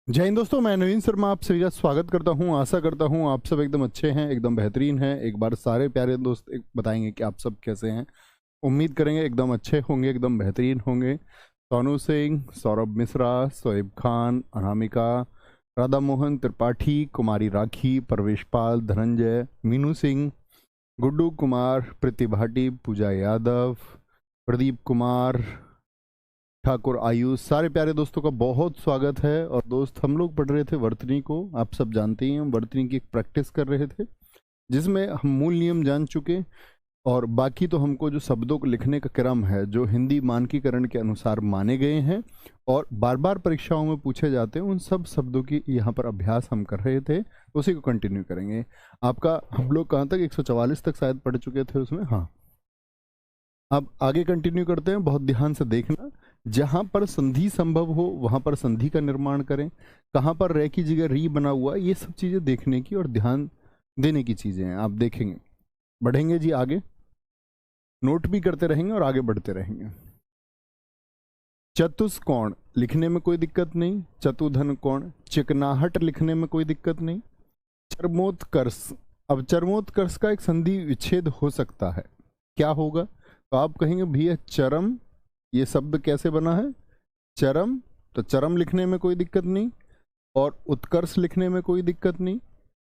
जय हिंद दोस्तों, मैं नवीन शर्मा आप सभी का स्वागत करता हूं। आशा करता हूं आप सब एकदम अच्छे हैं, एकदम बेहतरीन हैं। एक बार सारे प्यारे दोस्त बताएंगे कि आप सब कैसे हैं। उम्मीद करेंगे एकदम अच्छे होंगे, एकदम बेहतरीन होंगे। सोनू सिंह, सौरभ मिश्रा, शोएब खान, अनामिका, राधा मोहन त्रिपाठी, कुमारी राखी, परवेश पाल, धनंजय, मीनू सिंह, गुड्डू कुमार, प्रीति भाटी, पूजा यादव, प्रदीप कुमार, ठाकुर आयुष, सारे प्यारे दोस्तों का बहुत स्वागत है। और दोस्त, हम लोग पढ़ रहे थे वर्तनी को। आप सब जानते ही हैं, हम वर्तनी की एक प्रैक्टिस कर रहे थे जिसमें हम मूल नियम जान चुके, और बाकी तो हमको जो शब्दों को लिखने का क्रम है जो हिंदी मानकीकरण के अनुसार माने गए हैं और बार बार परीक्षाओं में पूछे जाते हैं, उन सब शब्दों की यहाँ पर अभ्यास हम कर रहे थे। उसी को कंटिन्यू करेंगे। आपका हम लोग कहाँ तक 144 तक शायद पढ़ चुके थे उसमें। हाँ, अब आगे कंटिन्यू करते हैं। बहुत ध्यान से देखना, जहां पर संधि संभव हो वहां पर संधि का निर्माण करें। कहां पर रे की जगह री बना हुआ, ये सब चीजें देखने की और ध्यान देने की चीजें हैं। आप देखेंगे, बढ़ेंगे जी आगे, नोट भी करते रहेंगे और आगे बढ़ते रहेंगे। चतुष्कोण लिखने में कोई दिक्कत नहीं, चतुधन कोण, चिकनाहट लिखने में कोई दिक्कत नहीं। चरमोत्कर्ष, अब चरमोत्कर्ष का एक संधि विच्छेद हो सकता है, क्या होगा? तो आप कहेंगे भैया चरम, ये शब्द कैसे बना है? चरम, तो चरम लिखने में कोई दिक्कत नहीं, और उत्कर्ष लिखने में कोई दिक्कत नहीं।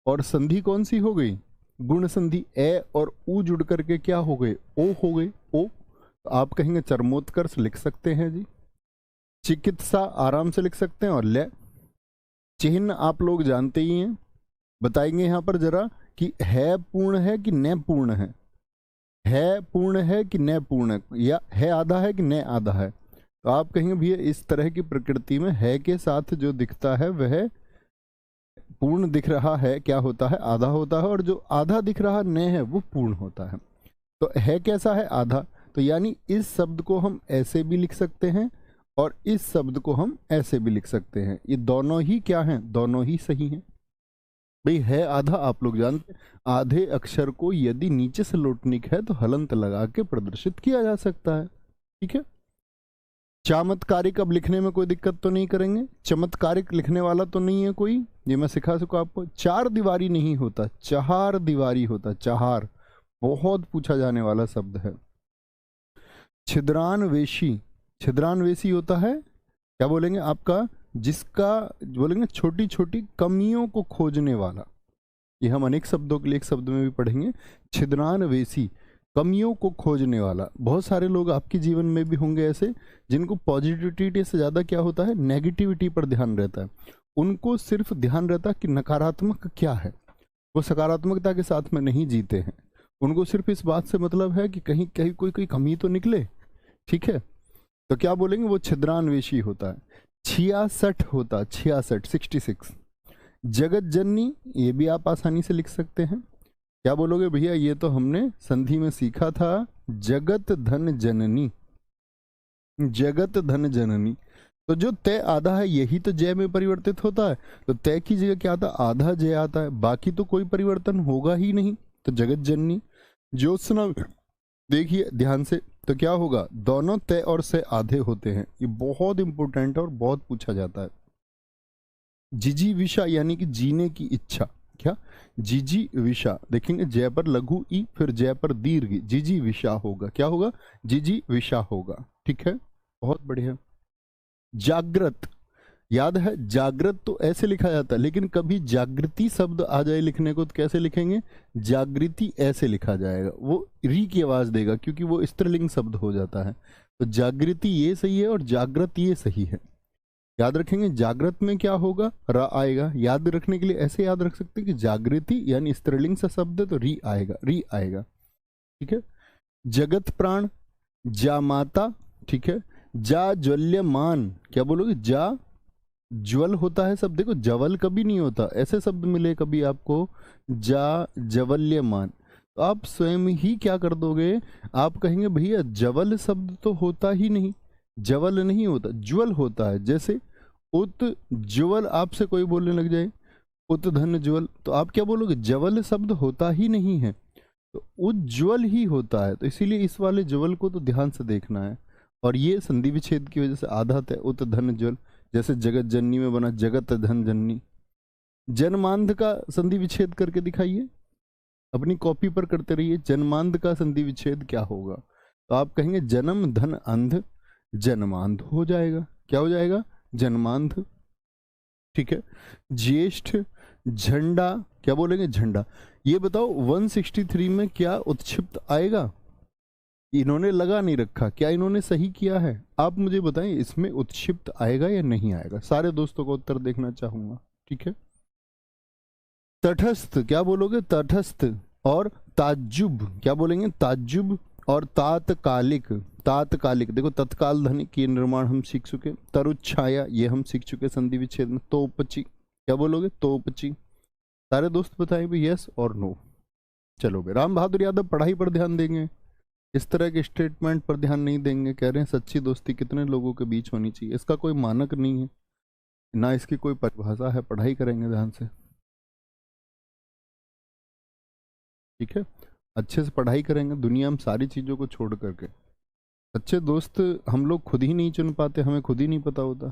और संधि कौन सी हो गई? गुण संधि। ए और ऊ जुड़ करके क्या हो गए? ओ हो गए, ओ। तो आप कहेंगे चरमोत्कर्ष लिख सकते हैं जी। चिकित्सा आराम से लिख सकते हैं। और ले, चिन्ह आप लोग जानते ही हैं। बताएंगे यहां पर जरा कि है पूर्ण है कि न पूर्ण है पूर्ण है कि न पूर्ण है, या है आधा है कि न आधा है। तो आप कहेंगे भैया इस तरह की प्रकृति में है के साथ जो दिखता है वह पूर्ण दिख रहा है, क्या होता है? आधा होता है। और जो आधा दिख रहा न है वो पूर्ण होता है। तो है कैसा है? आधा। तो यानी इस शब्द को हम ऐसे भी लिख सकते हैं और इस शब्द को हम ऐसे भी लिख सकते हैं। ये दोनों ही क्या हैं? दोनों ही सही हैं। भाई है आधा, आप लोग जानते हैं, आधे अक्षर को यदि नीचे से लौटनिक है तो हलंत लगा के प्रदर्शित किया जा सकता है। ठीक है। चमत्कारिक, अब लिखने में कोई दिक्कत तो नहीं करेंगे। चमत्कारिक लिखने वाला तो नहीं है कोई, ये मैं सिखा सकूं आपको। चार दीवारी नहीं होता, चार दीवारी होता। चार बहुत पूछा जाने वाला शब्द है। छिद्रान्वेषी, छिद्रान्वेषी होता है क्या बोलेंगे आपका? जिसका बोलेंगे छोटी छोटी कमियों को खोजने वाला। ये हम अनेक शब्दों के लिए एक शब्द में भी पढ़ेंगे। छिद्रान्वेषी, कमियों को खोजने वाला। बहुत सारे लोग आपके जीवन में भी होंगे ऐसे जिनको पॉजिटिविटी से ज़्यादा क्या होता है? नेगेटिविटी पर ध्यान रहता है। उनको सिर्फ ध्यान रहता है कि नकारात्मक क्या है, वो सकारात्मकता के साथ में नहीं जीते हैं। उनको सिर्फ इस बात से मतलब है कि कहीं कहीं कोई कोई कमी तो निकले। ठीक है, तो क्या बोलेंगे? वो छिद्रान्वेषी होता है। 66 होता, 66, 66। जगत जननी, ये भी आप आसानी से लिख सकते हैं। क्या बोलोगे भैया? ये तो हमने संधि में सीखा था, जगत धन जननी, जगत धन जननी। तो जो तय आधा है यही तो जय में परिवर्तित होता है। तो तय की जगह क्या आता है? आधा जय आता है, बाकी तो कोई परिवर्तन होगा ही नहीं। तो जगत जननी। ज्योत्सना, देखिए ध्यान से, तो क्या होगा? दोनों तय और से आधे होते हैं। ये बहुत इंपॉर्टेंट है और बहुत पूछा जाता है। जिजीविषा यानी कि जीने की इच्छा। क्या? जिजीविषा, देखेंगे जय पर लघु ई, फिर जय पर दीर्घ, जिजीविषा होगा। क्या होगा? जिजीविषा होगा। ठीक है, बहुत बढ़िया। जागृत, याद है जागृत तो ऐसे लिखा जाता है, लेकिन कभी जागृति शब्द आ जाए लिखने को तो कैसे लिखेंगे? जागृति ऐसे लिखा जाएगा, वो री की आवाज देगा क्योंकि वो स्त्रीलिंग शब्द हो जाता है। तो जागृति ये सही है और जागृत ये सही है। याद रखेंगे जागृत में क्या होगा? र आएगा। याद रखने के लिए ऐसे याद रख सकते हैं कि जागृति यानी स्त्रीलिंग सा शब्द है तो री आएगा, री आएगा। ठीक है। जगत प्राण, जा माता। ठीक है। जा ज्वल्यमान, क्या बोलोगे? जा ज्वल होता है शब्द, देखो जवल कभी नहीं होता, ऐसे शब्द मिले कभी आपको, जा जवल्यमान। तो आप स्वयं ही क्या कर दोगे? आप कहेंगे भैया जवल शब्द तो होता ही नहीं, जवल नहीं होता, ज्वल होता है। जैसे उत ज्वल, आपसे कोई बोलने लग जाए उत धन ज्वल, तो आप क्या बोलोगे? जवल शब्द होता ही नहीं है, तो उज्ज्वल ही होता है। तो इसीलिए इस वाले ज्वल को तो ध्यान से देखना है। और ये संधि विच्छेद की वजह से आधा तय, उत धन ज्वल। जैसे जगत जननी में बना जगत धन जननी। जन्मांध का संधि विच्छेद करके दिखाइए, अपनी कॉपी पर करते रहिए। जन्मांध का संधि विच्छेद क्या होगा? तो आप कहेंगे जन्म धन अंध, जन्मांध हो जाएगा। क्या हो जाएगा? जन्मांध। ठीक है। ज्येष्ठ, झंडा, क्या बोलेंगे? झंडा। ये बताओ 163 में क्या उत्क्षिप्त आएगा? इन्होंने लगा नहीं रखा, क्या इन्होंने सही किया है? आप मुझे बताएं, इसमें उत्क्षिप्त आएगा या नहीं आएगा? सारे दोस्तों का उत्तर देखना चाहूंगा। ठीक है। तटस्थ, क्या बोलोगे? तटस्थ। और ताज्जुब, क्या बोलेंगे? ताज्जुब। और तात्कालिक, तात्कालिक। देखो तत्काल ध्वनि के निर्माण हम सीख चुके। तरुच्छाया, ये हम सीख चुके संधि विच्छेद में। तोपची, क्या बोलोगे? तोपची। सारे दोस्त बताएं भी यस और नो। चलो भाई, राम बहादुर यादव पढ़ाई पर ध्यान देंगे, इस तरह के स्टेटमेंट पर ध्यान नहीं देंगे। कह रहे हैं सच्ची दोस्ती कितने लोगों के बीच होनी चाहिए, इसका कोई मानक नहीं है ना, इसकी कोई परिभाषा है। पढ़ाई करेंगे ध्यान से। ठीक है, अच्छे से पढ़ाई करेंगे, दुनिया में सारी चीज़ों को छोड़ करके। सच्चे दोस्त हम लोग खुद ही नहीं चुन पाते, हमें खुद ही नहीं पता होता।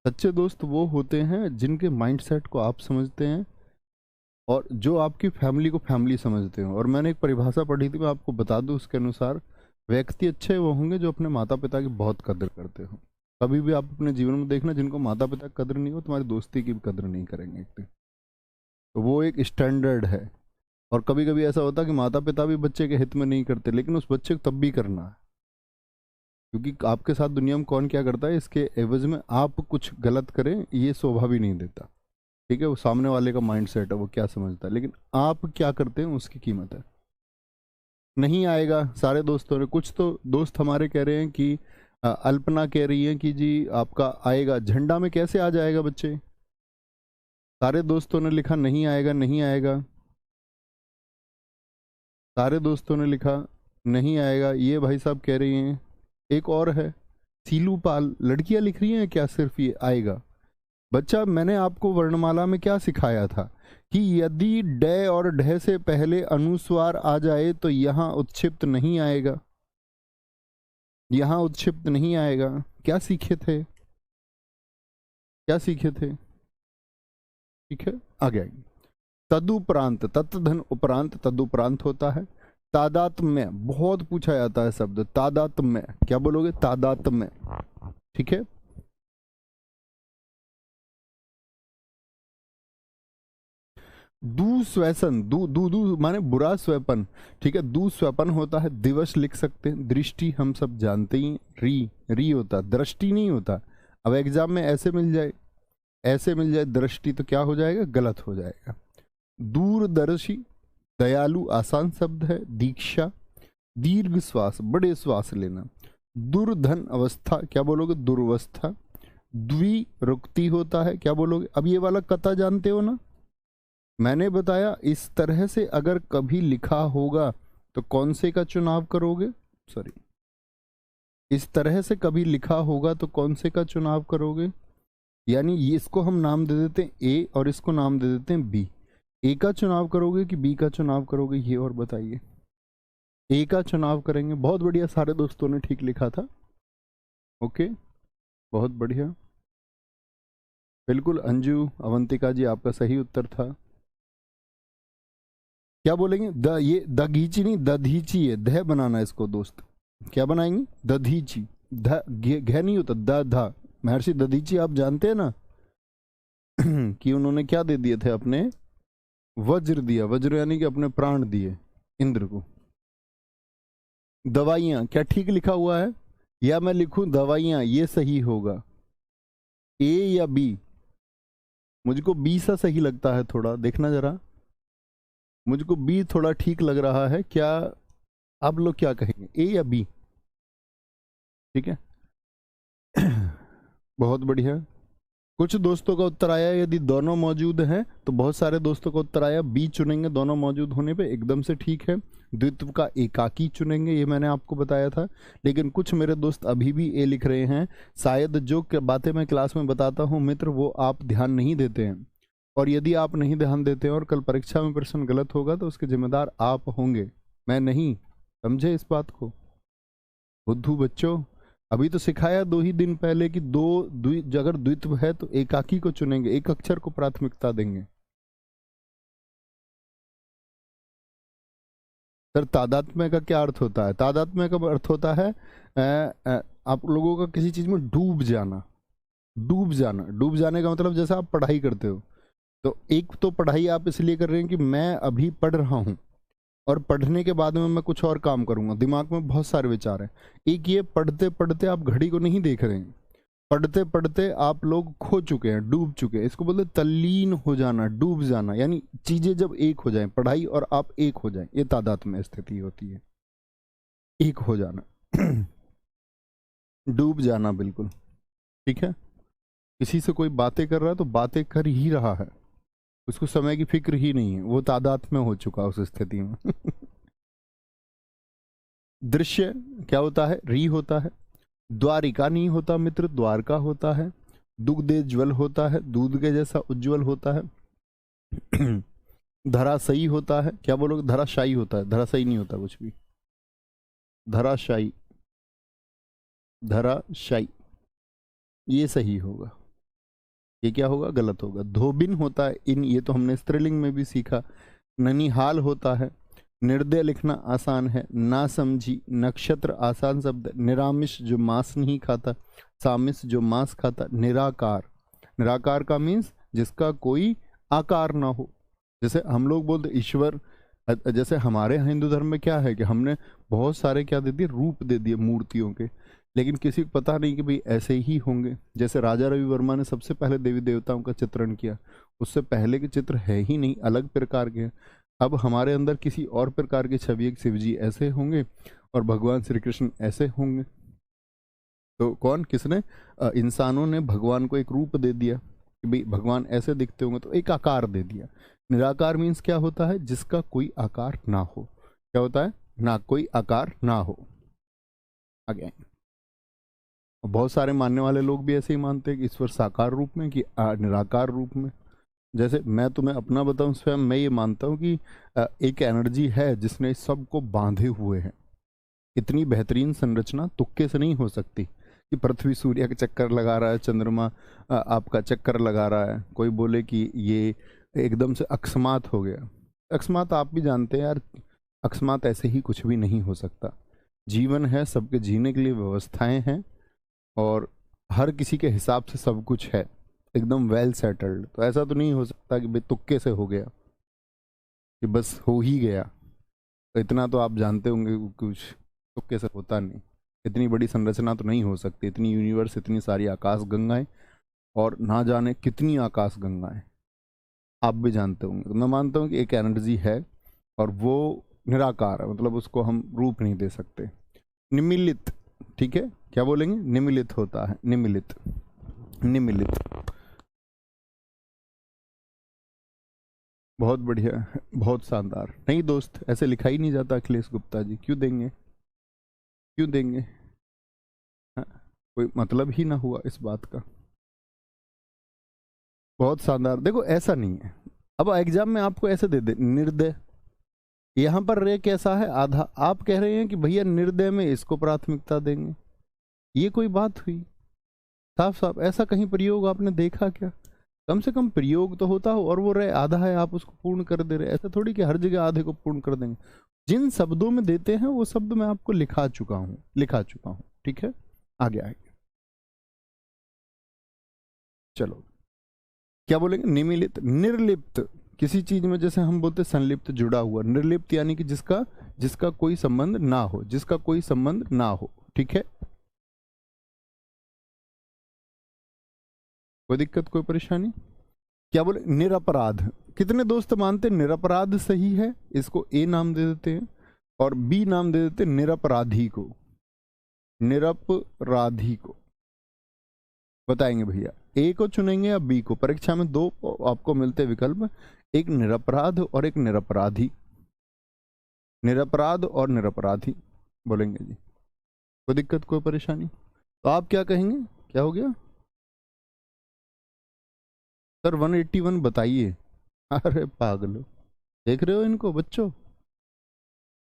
सच्चे दोस्त वो होते हैं जिनके माइंडसेट को आप समझते हैं और जो आपकी फैमिली को फैमिली समझते हो। और मैंने एक परिभाषा पढ़ी थी, मैं आपको बता दूं, उसके अनुसार व्यक्ति अच्छे वो होंगे जो अपने माता पिता की बहुत कदर करते हो। कभी भी आप अपने जीवन में देखना, जिनको माता पिता की कदर नहीं हो, तुम्हारी दोस्ती की भी कदर नहीं करेंगे एक दिन। तो वो एक स्टैंडर्ड है। और कभी कभी ऐसा होता है कि माता पिता भी बच्चे के हित में नहीं करते, लेकिन उस बच्चे को तब भी करना है, क्योंकि आपके साथ दुनिया में कौन क्या करता है, इसके एवज में आप कुछ गलत करें ये शोभा भी नहीं देता। ठीक है, वो सामने वाले का माइंड सेट है, वो क्या समझता है, लेकिन आप क्या करते हैं उसकी कीमत है। नहीं आएगा सारे दोस्तों ने। कुछ तो दोस्त हमारे कह रहे हैं कि अल्पना कह रही है कि जी आपका आएगा। झंडा में कैसे आ जाएगा बच्चे? सारे दोस्तों ने लिखा नहीं आएगा, नहीं आएगा। सारे दोस्तों ने लिखा नहीं आएगा। ये भाई साहब कह रही हैं। एक और है सीलू पाल, लड़कियां लिख रही हैं क्या सिर्फ ये आएगा? बच्चा मैंने आपको वर्णमाला में क्या सिखाया था कि यदि ड और ढ से पहले अनुस्वार आ जाए तो यहां उत्क्षिप्त नहीं आएगा, यहां उत्क्षिप्त नहीं आएगा। क्या सीखे थे? क्या सीखे थे? ठीक है, आगे आएंगे। तदुपरांत, तत्धन उपरांत, तदुपरांत होता है। तादात्म्य, बहुत पूछा जाता है शब्द तादात्म्य। क्या बोलोगे? तादात्म्य। ठीक है। दुस्वैसन, दू दू दू माने बुरा स्वैपन। ठीक है, दुस्वैपन होता है। दिवस लिख सकते हैं। दृष्टि हम सब जानते ही, री री होता, दृष्टि नहीं होता। अब एग्जाम में ऐसे मिल जाए, ऐसे मिल जाए दृष्टि, तो क्या हो जाएगा? गलत हो जाएगा। दूरदर्शी, दयालु आसान शब्द है। दीक्षा, दीर्घ श्वास, बड़े श्वास लेना। दुर्धन अवस्था, क्या बोलोगे? दुर्वस्था। द्विरुक्ति होता है, क्या बोलोगे? अब ये वाला कथा जानते हो ना, मैंने बताया इस तरह से अगर कभी लिखा होगा तो कौन से का चुनाव करोगे? सॉरी, इस तरह से कभी लिखा होगा तो कौन से का चुनाव करोगे? यानी ये इसको हम नाम दे देते हैं ए और इसको नाम दे देते हैं बी। ए का चुनाव करोगे कि बी का चुनाव करोगे, ये और बताइए। ए का चुनाव करेंगे। बहुत बढ़िया, सारे दोस्तों ने ठीक लिखा था। ओके, बहुत बढ़िया, बिल्कुल। अंजू, अवंतिका जी, आपका सही उत्तर था। क्या बोलेंगे? द, ये दघीची नहीं दधीची है, ध बनाना है इसको दोस्त। क्या बनाएंगे? दधीची। ध घ नहीं होता, द धा। महर्षि दधीची आप जानते हैं ना कि उन्होंने क्या दे दिए थे? अपने वज्र दिया। वज्र यानी कि अपने प्राण दिए इंद्र को। दवाइयां, क्या ठीक लिखा हुआ है या मैं लिखूं दवाइयां? ये सही होगा। ए या बी? मुझको बी सा सही लगता है थोड़ा, देखना जरा। मुझको बी थोड़ा ठीक लग रहा है। क्या आप लोग क्या कहेंगे, ए या बी? ठीक है बहुत बढ़िया। कुछ दोस्तों का उत्तर आया यदि दोनों मौजूद हैं, तो बहुत सारे दोस्तों का उत्तर आया बी चुनेंगे दोनों मौजूद होने पे, एकदम से ठीक है। द्वित्व का एकाकी चुनेंगे, ये मैंने आपको बताया था। लेकिन कुछ मेरे दोस्त अभी भी ए लिख रहे हैं। शायद जो बातें मैं क्लास में बताता हूँ मित्र, वो आप ध्यान नहीं देते हैं। और यदि आप नहीं ध्यान देते हैं और कल परीक्षा में प्रश्न गलत होगा तो उसके जिम्मेदार आप होंगे, मैं नहीं। समझे इस बात को? बुद्धू बच्चों, अभी तो सिखाया 2 ही दिन पहले कि अगर द्वित्व है तो एकाकी को चुनेंगे, एक अक्षर को प्राथमिकता देंगे। सर तादात्म्य का क्या अर्थ होता है? तादात्म्य का अर्थ होता है आप लोगों का किसी चीज में डूब जाना। डूब जाना, डूब जाने का मतलब जैसे आप पढ़ाई करते हो, तो एक तो पढ़ाई आप इसलिए कर रहे हैं कि मैं अभी पढ़ रहा हूँ, और पढ़ने के बाद में मैं कुछ और काम करूंगा, दिमाग में बहुत सारे विचार हैं। एक ये पढ़ते पढ़ते आप घड़ी को नहीं देख रहे हैं, पढ़ते पढ़ते आप लोग खो चुके हैं, डूब चुके हैं। इसको बोलते तल्लीन हो जाना, डूब जाना, यानी चीजें जब एक हो जाएं, पढ़ाई और आप एक हो जाएं, ये तादात्म्य स्थिति होती है, एक हो जाना। डूब जाना, बिल्कुल ठीक है। किसी से कोई बातें कर रहा है तो बातें कर ही रहा है, उसको समय की फिक्र ही नहीं है, वो तादात्म्य हो चुका उस स्थिति में। दृश्य क्या होता है? री होता है। द्वारिका नहीं होता मित्र, द्वारका होता है। दुग्धे ज्वल होता है, दूध के जैसा उज्जवल होता है। धराशायी होता है, क्या बोलोगे? धराशायी होता है, धराशायी नहीं होता कुछ भी। धराशायी, धराशायी, ये सही होगा। ये क्या होगा? गलत होगा। धोबिन होता है इन, ये तो हमने स्त्रीलिंग में भी सीखा। ननिहाल होता है। निर्दय लिखना आसान है। ना समझी, नक्षत्र आसान शब्द। निरामिष जो मांस नहीं खाता, सामिस जो मांस खाता। निराकार, निराकार का मीन्स जिसका कोई आकार ना हो। जैसे हम लोग बोलते ईश्वर, जैसे हमारे हिंदू धर्म में क्या है कि हमने बहुत सारे क्या दे दिए, रूप दे दिए मूर्तियों के, लेकिन किसी को पता नहीं कि भाई ऐसे ही होंगे। जैसे राजा रवि वर्मा ने सबसे पहले देवी देवताओं का चित्रण किया, उससे पहले के चित्र है ही नहीं, अलग प्रकार के हैं। अब हमारे अंदर किसी और प्रकार की छवि, एक शिव जी ऐसे होंगे और भगवान श्री कृष्ण ऐसे होंगे। तो कौन, किसने? इंसानों ने भगवान को एक रूप दे दिया कि भाई भगवान ऐसे दिखते होंगे, तो एक आकार दे दिया। निराकार मीन्स क्या होता है? जिसका कोई आकार ना हो। क्या होता है? ना कोई आकार ना हो। आगे बहुत सारे मानने वाले लोग भी ऐसे ही मानते हैं कि ईश्वर साकार रूप में कि निराकार रूप में। जैसे मैं तुम्हें अपना बताऊं स्वयं, मैं ये मानता हूं कि एक एनर्जी है जिसने इस सब को बांधे हुए है। इतनी बेहतरीन संरचना तुक्के से नहीं हो सकती कि पृथ्वी सूर्य का चक्कर लगा रहा है, चंद्रमा आपका चक्कर लगा रहा है, कोई बोले कि ये एकदम से अकस्मात हो गया। अकस्मात आप भी जानते हैं यार, अकस्मात ऐसे ही कुछ भी नहीं हो सकता। जीवन है, सबके जीने के लिए व्यवस्थाएं हैं, और हर किसी के हिसाब से सब कुछ है एकदम वेल सेटल्ड। तो ऐसा तो नहीं हो सकता कि भाई तुक्के से हो गया, कि बस हो ही गया। तो इतना तो आप जानते होंगे कि कुछ तुक्के से होता नहीं। इतनी बड़ी संरचना तो नहीं हो सकती, इतनी यूनिवर्स, इतनी सारी आकाश गंगाएं, और ना जाने कितनी आकाश गंगाएं, आप भी जानते होंगे। तो मैं मानता हूँ कि एक एनर्जी है और वो निराकार है, मतलब उसको हम रूप नहीं दे सकते। निमिलित, ठीक है, क्या बोलेंगे? निमिलित होता है, निमिलित, निमिलित। बहुत बढ़िया, बहुत शानदार। नहीं दोस्त, ऐसे लिखा ही नहीं जाता अखिलेश गुप्ता जी, क्यों देंगे, क्यों देंगे? हाँ, कोई मतलब ही ना हुआ इस बात का। बहुत शानदार। देखो ऐसा नहीं है, अब एग्जाम में आपको ऐसे दे दे निर्दय, यहाँ पर रे कैसा है? आधा। आप कह रहे हैं कि भैया निर्दय में इसको प्राथमिकता देंगे, ये कोई बात हुई? साफ साफ ऐसा कहीं प्रयोग आपने देखा क्या? कम से कम प्रयोग तो होता हो, और वो रहे आधा है, आप उसको पूर्ण कर दे रहे। ऐसा थोड़ी कि हर जगह आधे को पूर्ण कर देंगे। जिन शब्दों में देते हैं वो शब्द मैं आपको लिखा चुका हूँ, लिखा चुका हूँ, ठीक है। आगे आगे चलो, क्या बोलेंगे? निमिलित, निर्लिप्त, किसी चीज में जैसे हम बोलते संलिप्त, जुड़ा हुआ। निर्लिप्त यानी कि जिसका जिसका कोई संबंध ना हो, जिसका कोई संबंध ना हो, ठीक है। कोई दिक्कत, कोई परेशानी? क्या बोले? निरपराध। कितने दोस्त मानते निरपराध सही है? इसको ए नाम दे देते हैं और बी नाम दे देते निरपराधी को। निरपराधी को बताएंगे भैया, ए को चुनेंगे या बी को? परीक्षा में दो आपको मिलते विकल्प, एक निरपराध और एक निरपराधी। निरपराध और निरपराधी बोलेंगे जी। कोई दिक्कत, कोई परेशानी? तो आप क्या कहेंगे, क्या हो गया? सर 181 बताइए। अरे पागलो, देख रहे हो इनको बच्चों?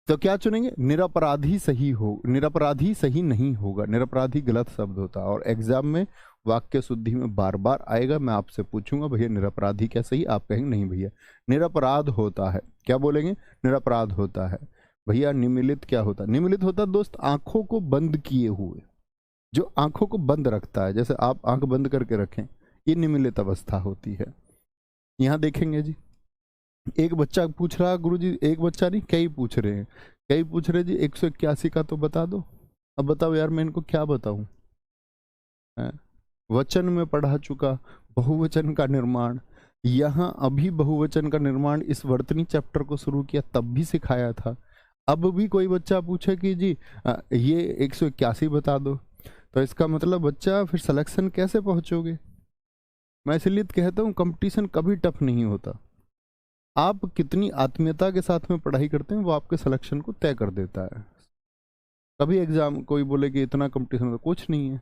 तो क्या चुनेंगे? निरपराधी सही हो, निरपराधी सही नहीं होगा, निरपराधी गलत शब्द होता है। और एग्जाम में वाक्य शुद्धि में बार बार आएगा, मैं आपसे पूछूंगा भैया निरपराधी क्या सही, आप कहेंगे नहीं भैया निरपराध होता है। क्या बोलेंगे? निरपराध होता है। भैया निमिलित क्या होता है? निमिलित होता है दोस्त आंखों को बंद किए हुए, जो आंखों को बंद रखता है, जैसे आप आंख बंद करके रखें, ये निमिलित अवस्था होती है। यहाँ देखेंगे जी, एक बच्चा पूछ रहा, गुरुजी एक बच्चा नहीं कई पूछ रहे हैं, कई पूछ रहे जी 181 का तो बता दो। अब बताओ यार मैं इनको क्या बताऊं? वचन में पढ़ा चुका बहुवचन का निर्माण, यहाँ अभी बहुवचन का निर्माण इस वर्तनी चैप्टर को शुरू किया तब भी सिखाया था। अब भी कोई बच्चा पूछे कि जी ये 181 बता दो, तो इसका मतलब बच्चा फिर सिलेक्शन कैसे पहुंचोगे? मैं इसलिए कहता हूँ कंपटीशन कभी टफ नहीं होता। आप कितनी आत्मीयता के साथ में पढ़ाई करते हैं वो आपके सिलेक्शन को तय कर देता है। कभी एग्जाम कोई बोले कि इतना कंपटीशन होता, कुछ नहीं है।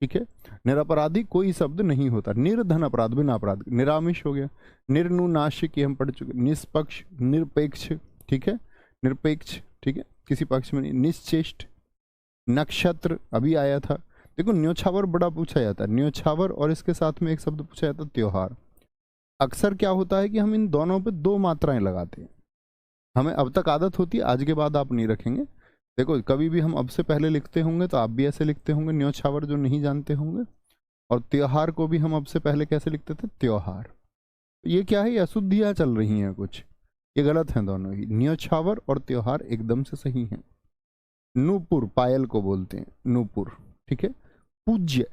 ठीक है, निरपराधी कोई शब्द नहीं होता। निर्धन अपराध, बिना अपराध, निरामिष हो गया, निर्नुनाशिक ये हम पढ़ चुके, निष्पक्ष, निरपेक्ष, ठीक है, निरपेक्ष, ठीक है, किसी पक्ष में नहीं, निश्चेष्ट, नक्षत्र अभी आया था। देखो न्योछावर बड़ा पूछा जाता है, न्योछावर, और इसके साथ में एक शब्द पूछा जाता है त्योहार। अक्सर क्या होता है कि हम इन दोनों पे दो मात्राएं लगाते हैं, हमें अब तक आदत होती है, आज के बाद आप नहीं रखेंगे। देखो कभी भी हम अब से पहले लिखते होंगे तो आप भी ऐसे लिखते होंगे न्योछावर, जो नहीं जानते होंगे, और त्योहार को भी हम अब से पहले कैसे लिखते थे? त्योहार। ये क्या है? ये अशुद्धियां चल रही हैं कुछ, ये गलत हैं दोनों ही, न्योछावर और त्योहार एकदम से सही हैं। नूपुर, पायल को बोलते हैं नूपुर, ठीक है। पूज्य,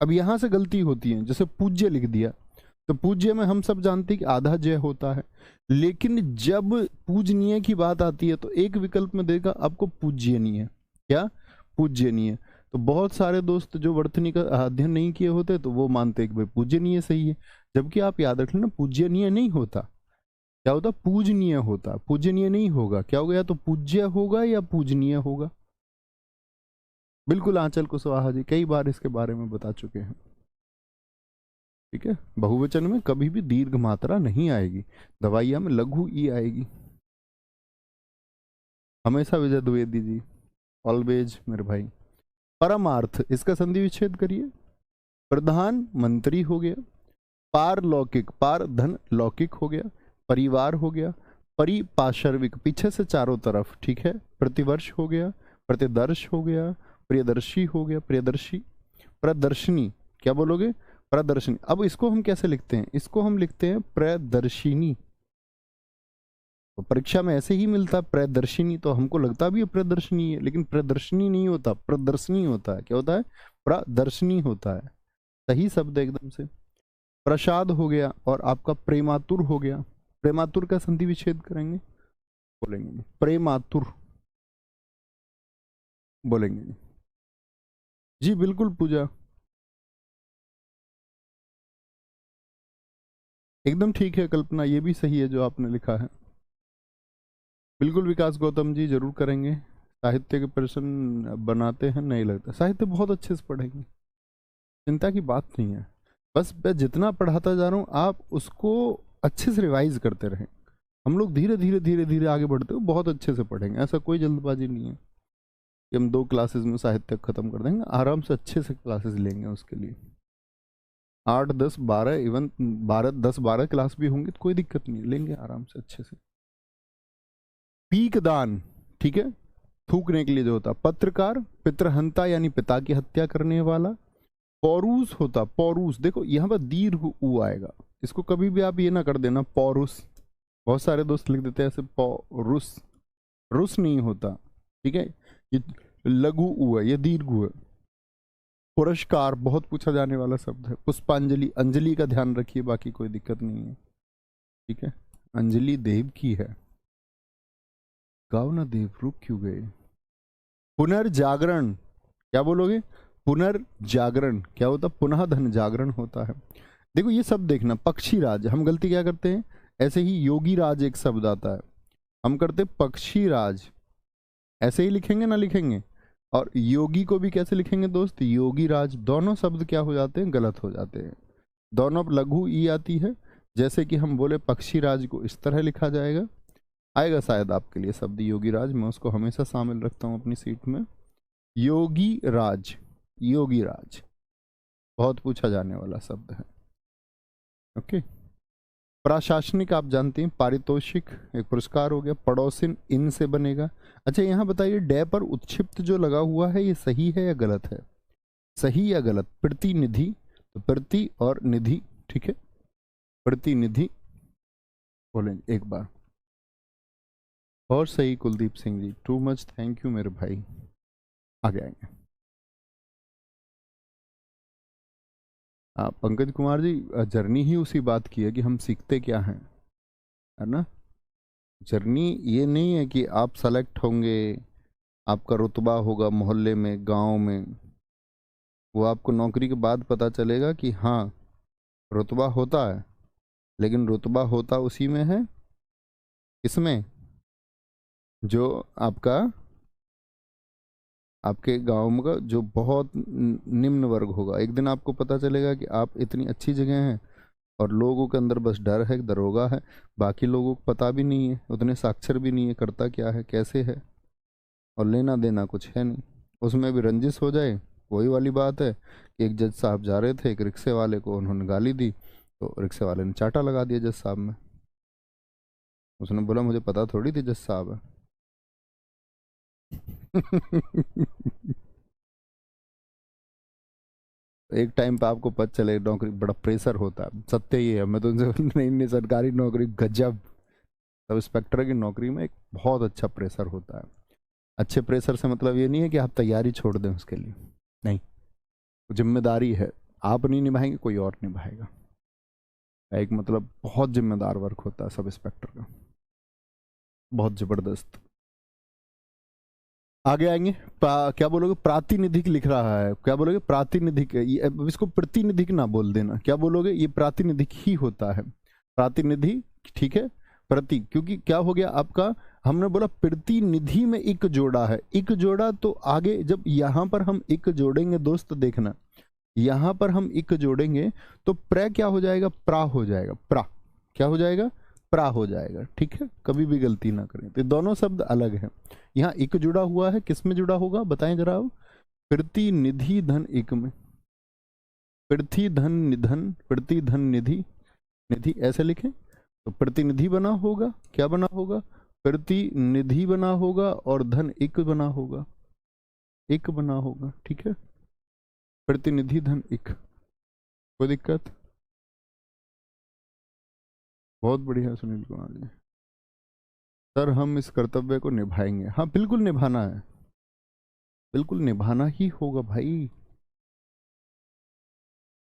अब यहां से गलती होती है, जैसे पूज्य लिख दिया, तो पूज्य में हम सब जानते हैं कि आधा जय होता है, लेकिन जब पूजनीय की बात आती है तो एक विकल्प में देगा आपको पूज्यनीय। क्या? पूज्यनीय। तो बहुत सारे दोस्त जो वर्तनी का अध्ययन नहीं किए होते तो वो मानते हैं कि भाई पूज्यनीय सही है, जबकि आप याद रख लेना पूज्यनीय नहीं होता। क्या होता? पूजनीय होता। पूजनीय नहीं होगा, क्या होगा? या तो पूज्य होगा या पूजनीय होगा। बिल्कुल आंचल कुशवाहा जी कई बार इसके बारे में बता चुके हैं। ठीक है, बहुवचन में कभी भी दीर्घ मात्रा नहीं आएगी, दवाइयां में लघु ई आएगी हमेशा। विजय द्विवेदी जी ऑलवेज मेरे भाई। परमार्थ, इसका संधि विच्छेद करिए। प्रधानमंत्री हो गया, पारलौकिक, पार धन लौकिक हो गया, परिवार हो गया, परिपार्श्विक पीछे से चारों तरफ, ठीक है, प्रतिवर्ष हो गया, प्रतिदर्श हो गया, प्रियदर्शी हो गया, प्रियदर्शी, प्रदर्शनी, क्या बोलोगे? प्रदर्शनी। अब इसको हम कैसे लिखते हैं? इसको हम लिखते हैं प्रदर्शिनी। तो परीक्षा में ऐसे ही मिलता प्रदर्शिनी, तो हमको लगता भी है प्रदर्शनी है, लेकिन प्रदर्शनी नहीं होता, प्रदर्शनी होता है। क्या होता है? प्रदर्शनी होता है, सही शब्द एकदम से। प्रसाद हो गया, और आपका प्रेमातुर हो गया। प्रेमातुर का संधि विच्छेद करेंगे, बोलेंगे प्रेमातुर, बोलेंगे जी बिल्कुल पूजा, एकदम ठीक है। कल्पना ये भी सही है जो आपने लिखा है, बिल्कुल। विकास गौतम जी जरूर करेंगे। साहित्य के प्रश्न बनाते हैं, नहीं लगता साहित्य बहुत अच्छे से पढ़ेंगे, चिंता की बात नहीं है। बस मैं जितना पढ़ाता जा रहा हूँ आप उसको अच्छे से रिवाइज करते रहें। हम लोग धीरे धीरे धीरे धीरे आगे बढ़ते हो, बहुत अच्छे से पढ़ेंगे, ऐसा कोई जल्दबाजी नहीं है कि हम 2 क्लासेस में साहित्य खत्म कर देंगे। आराम से अच्छे से क्लासेस लेंगे उसके लिए, 8 10 12 इवन 12 10 12 क्लास भी होंगी तो कोई दिक्कत नहीं, लेंगे आराम से अच्छे से। पीक दान, ठीक है, थूकने के लिए जो होता। पत्रकार, पितृहंता यानी पिता की हत्या करने वाला। पौरूस होता, पौरूस, देखो यहाँ पर दीर्घ उ आएगा, इसको कभी भी आप ये ना कर देना पौरुष। बहुत सारे दोस्त लिख देते हैं ऐसे पौरुष, रुस नहीं होता, ठीक है, ये लघु उ है, ये दीर्घ उ है। पुरस्कार बहुत पूछा जाने वाला शब्द है। पुष्पांजलि, अंजलि का ध्यान रखिए, बाकी कोई दिक्कत नहीं है, ठीक है। अंजलि देव की है, गाओ ना देव, रुक क्यों गए? पुनर्जागरण, क्या बोलोगे? पुनर्जागरण क्या होता? पुनः धन जागरण होता है। देखो ये सब देखना, पक्षी राज, हम गलती क्या करते हैं, ऐसे ही योगी राज एक शब्द आता है, हम करते पक्षी राज, ऐसे ही लिखेंगे ना, लिखेंगे। और योगी को भी कैसे लिखेंगे दोस्त? योगी राज। दोनों शब्द क्या हो जाते हैं? गलत हो जाते हैं, दोनों लघु ई आती है। जैसे कि हम बोले पक्षी राज को इस तरह लिखा जाएगा, आएगा शायद आपके लिए शब्द योगी राज, मैं उसको हमेशा शामिल रखता हूँ अपनी सीट में। योगी राज, योगी राज बहुत पूछा जाने वाला शब्द है। ओके। प्रशासनिक आप जानते हैं, पारितोषिक एक पुरस्कार हो गया। पड़ोसिन इन से बनेगा। अच्छा यहाँ बताइए, डे पर उत्क्षिप्त जो लगा हुआ है ये सही है या गलत है? सही या गलत? प्रतिनिधि, तो प्रति और निधि, ठीक है, प्रतिनिधि बोलेंगे एक बार। और सही Kuldeep Singh ji, too much, thank you मेरे भाई। आगे आएंगे पंकज कुमार जी, जर्नी ही उसी बात की है कि हम सीखते क्या हैं, है ना। जर्नी ये नहीं है कि आप सेलेक्ट होंगे, आपका रुतबा होगा मोहल्ले में, गांव में, वो आपको नौकरी के बाद पता चलेगा कि हाँ रुतबा होता है, लेकिन रुतबा होता उसी में है, इसमें जो आपका आपके गांव में का जो बहुत निम्न वर्ग होगा। एक दिन आपको पता चलेगा कि आप इतनी अच्छी जगह हैं और लोगों के अंदर बस डर है, दरोगा है, बाकी लोगों को पता भी नहीं है, उतने साक्षर भी नहीं है करता क्या है कैसे है, और लेना देना कुछ है नहीं, उसमें भी रंजिश हो जाए। वही वाली बात है कि एक जज साहब जा रहे थे, एक रिक्शे वाले को उन्होंने गाली दी, तो रिक्शे वाले ने चाटा लगा दिया जज साहब में। उसने बोला मुझे पता थोड़ी थी जज साहब है। एक टाइम पे आपको पता चले नौकरी बड़ा प्रेशर होता है, सत्य ही है। मैं तो नई नई सरकारी नौकरी गजब, सब इंस्पेक्टर की नौकरी में एक बहुत अच्छा प्रेशर होता है। अच्छे प्रेशर से मतलब ये नहीं है कि आप तैयारी छोड़ दें उसके लिए, नहीं, जिम्मेदारी है, आप नहीं निभाएंगे कोई और निभाएगा। एक मतलब बहुत जिम्मेदार वर्क होता है सब इंस्पेक्टर का, बहुत जबरदस्त। आगे आएंगे, क्या बोलोगे? प्रातिनिधिक लिख रहा है, क्या बोलोगे? प्रातिनिधिक, इसको प्रतिनिधिक ना बोल देना, क्या बोलोगे? ये प्रातिनिधिक ही होता है, प्रातिनिधि, ठीक है। प्रति, क्योंकि क्या हो गया आपका, हमने बोला प्रतिनिधि में एक जोड़ा है, एक जोड़ा, तो आगे जब यहां पर हम एक जोड़ेंगे दोस्त, देखना यहां पर हम एक जोड़ेंगे तो प्र क्या हो जाएगा? प्रा हो जाएगा, प्रा क्या हो जाएगा? प्रा हो जाएगा, ठीक है, कभी भी गलती ना करें। तो दोनों शब्द अलग हैं। यहाँ एक जुड़ा हुआ है, किस में जुड़ा होगा बताएं जरा आप? प्रतिनिधि धन एक में, पृथ्वी धन निधन, प्रति धन निधि, निधि ऐसे लिखें तो प्रतिनिधि बना होगा, क्या बना होगा? प्रतिनिधि बना होगा, और धन एक बना होगा, एक बना होगा, ठीक है, प्रतिनिधि धन एक। कोई दिक्कत? बहुत बढ़िया सुनील कुमार जी। सर हम इस कर्तव्य को निभाएंगे, हाँ बिल्कुल निभाना है, बिल्कुल निभाना ही होगा भाई।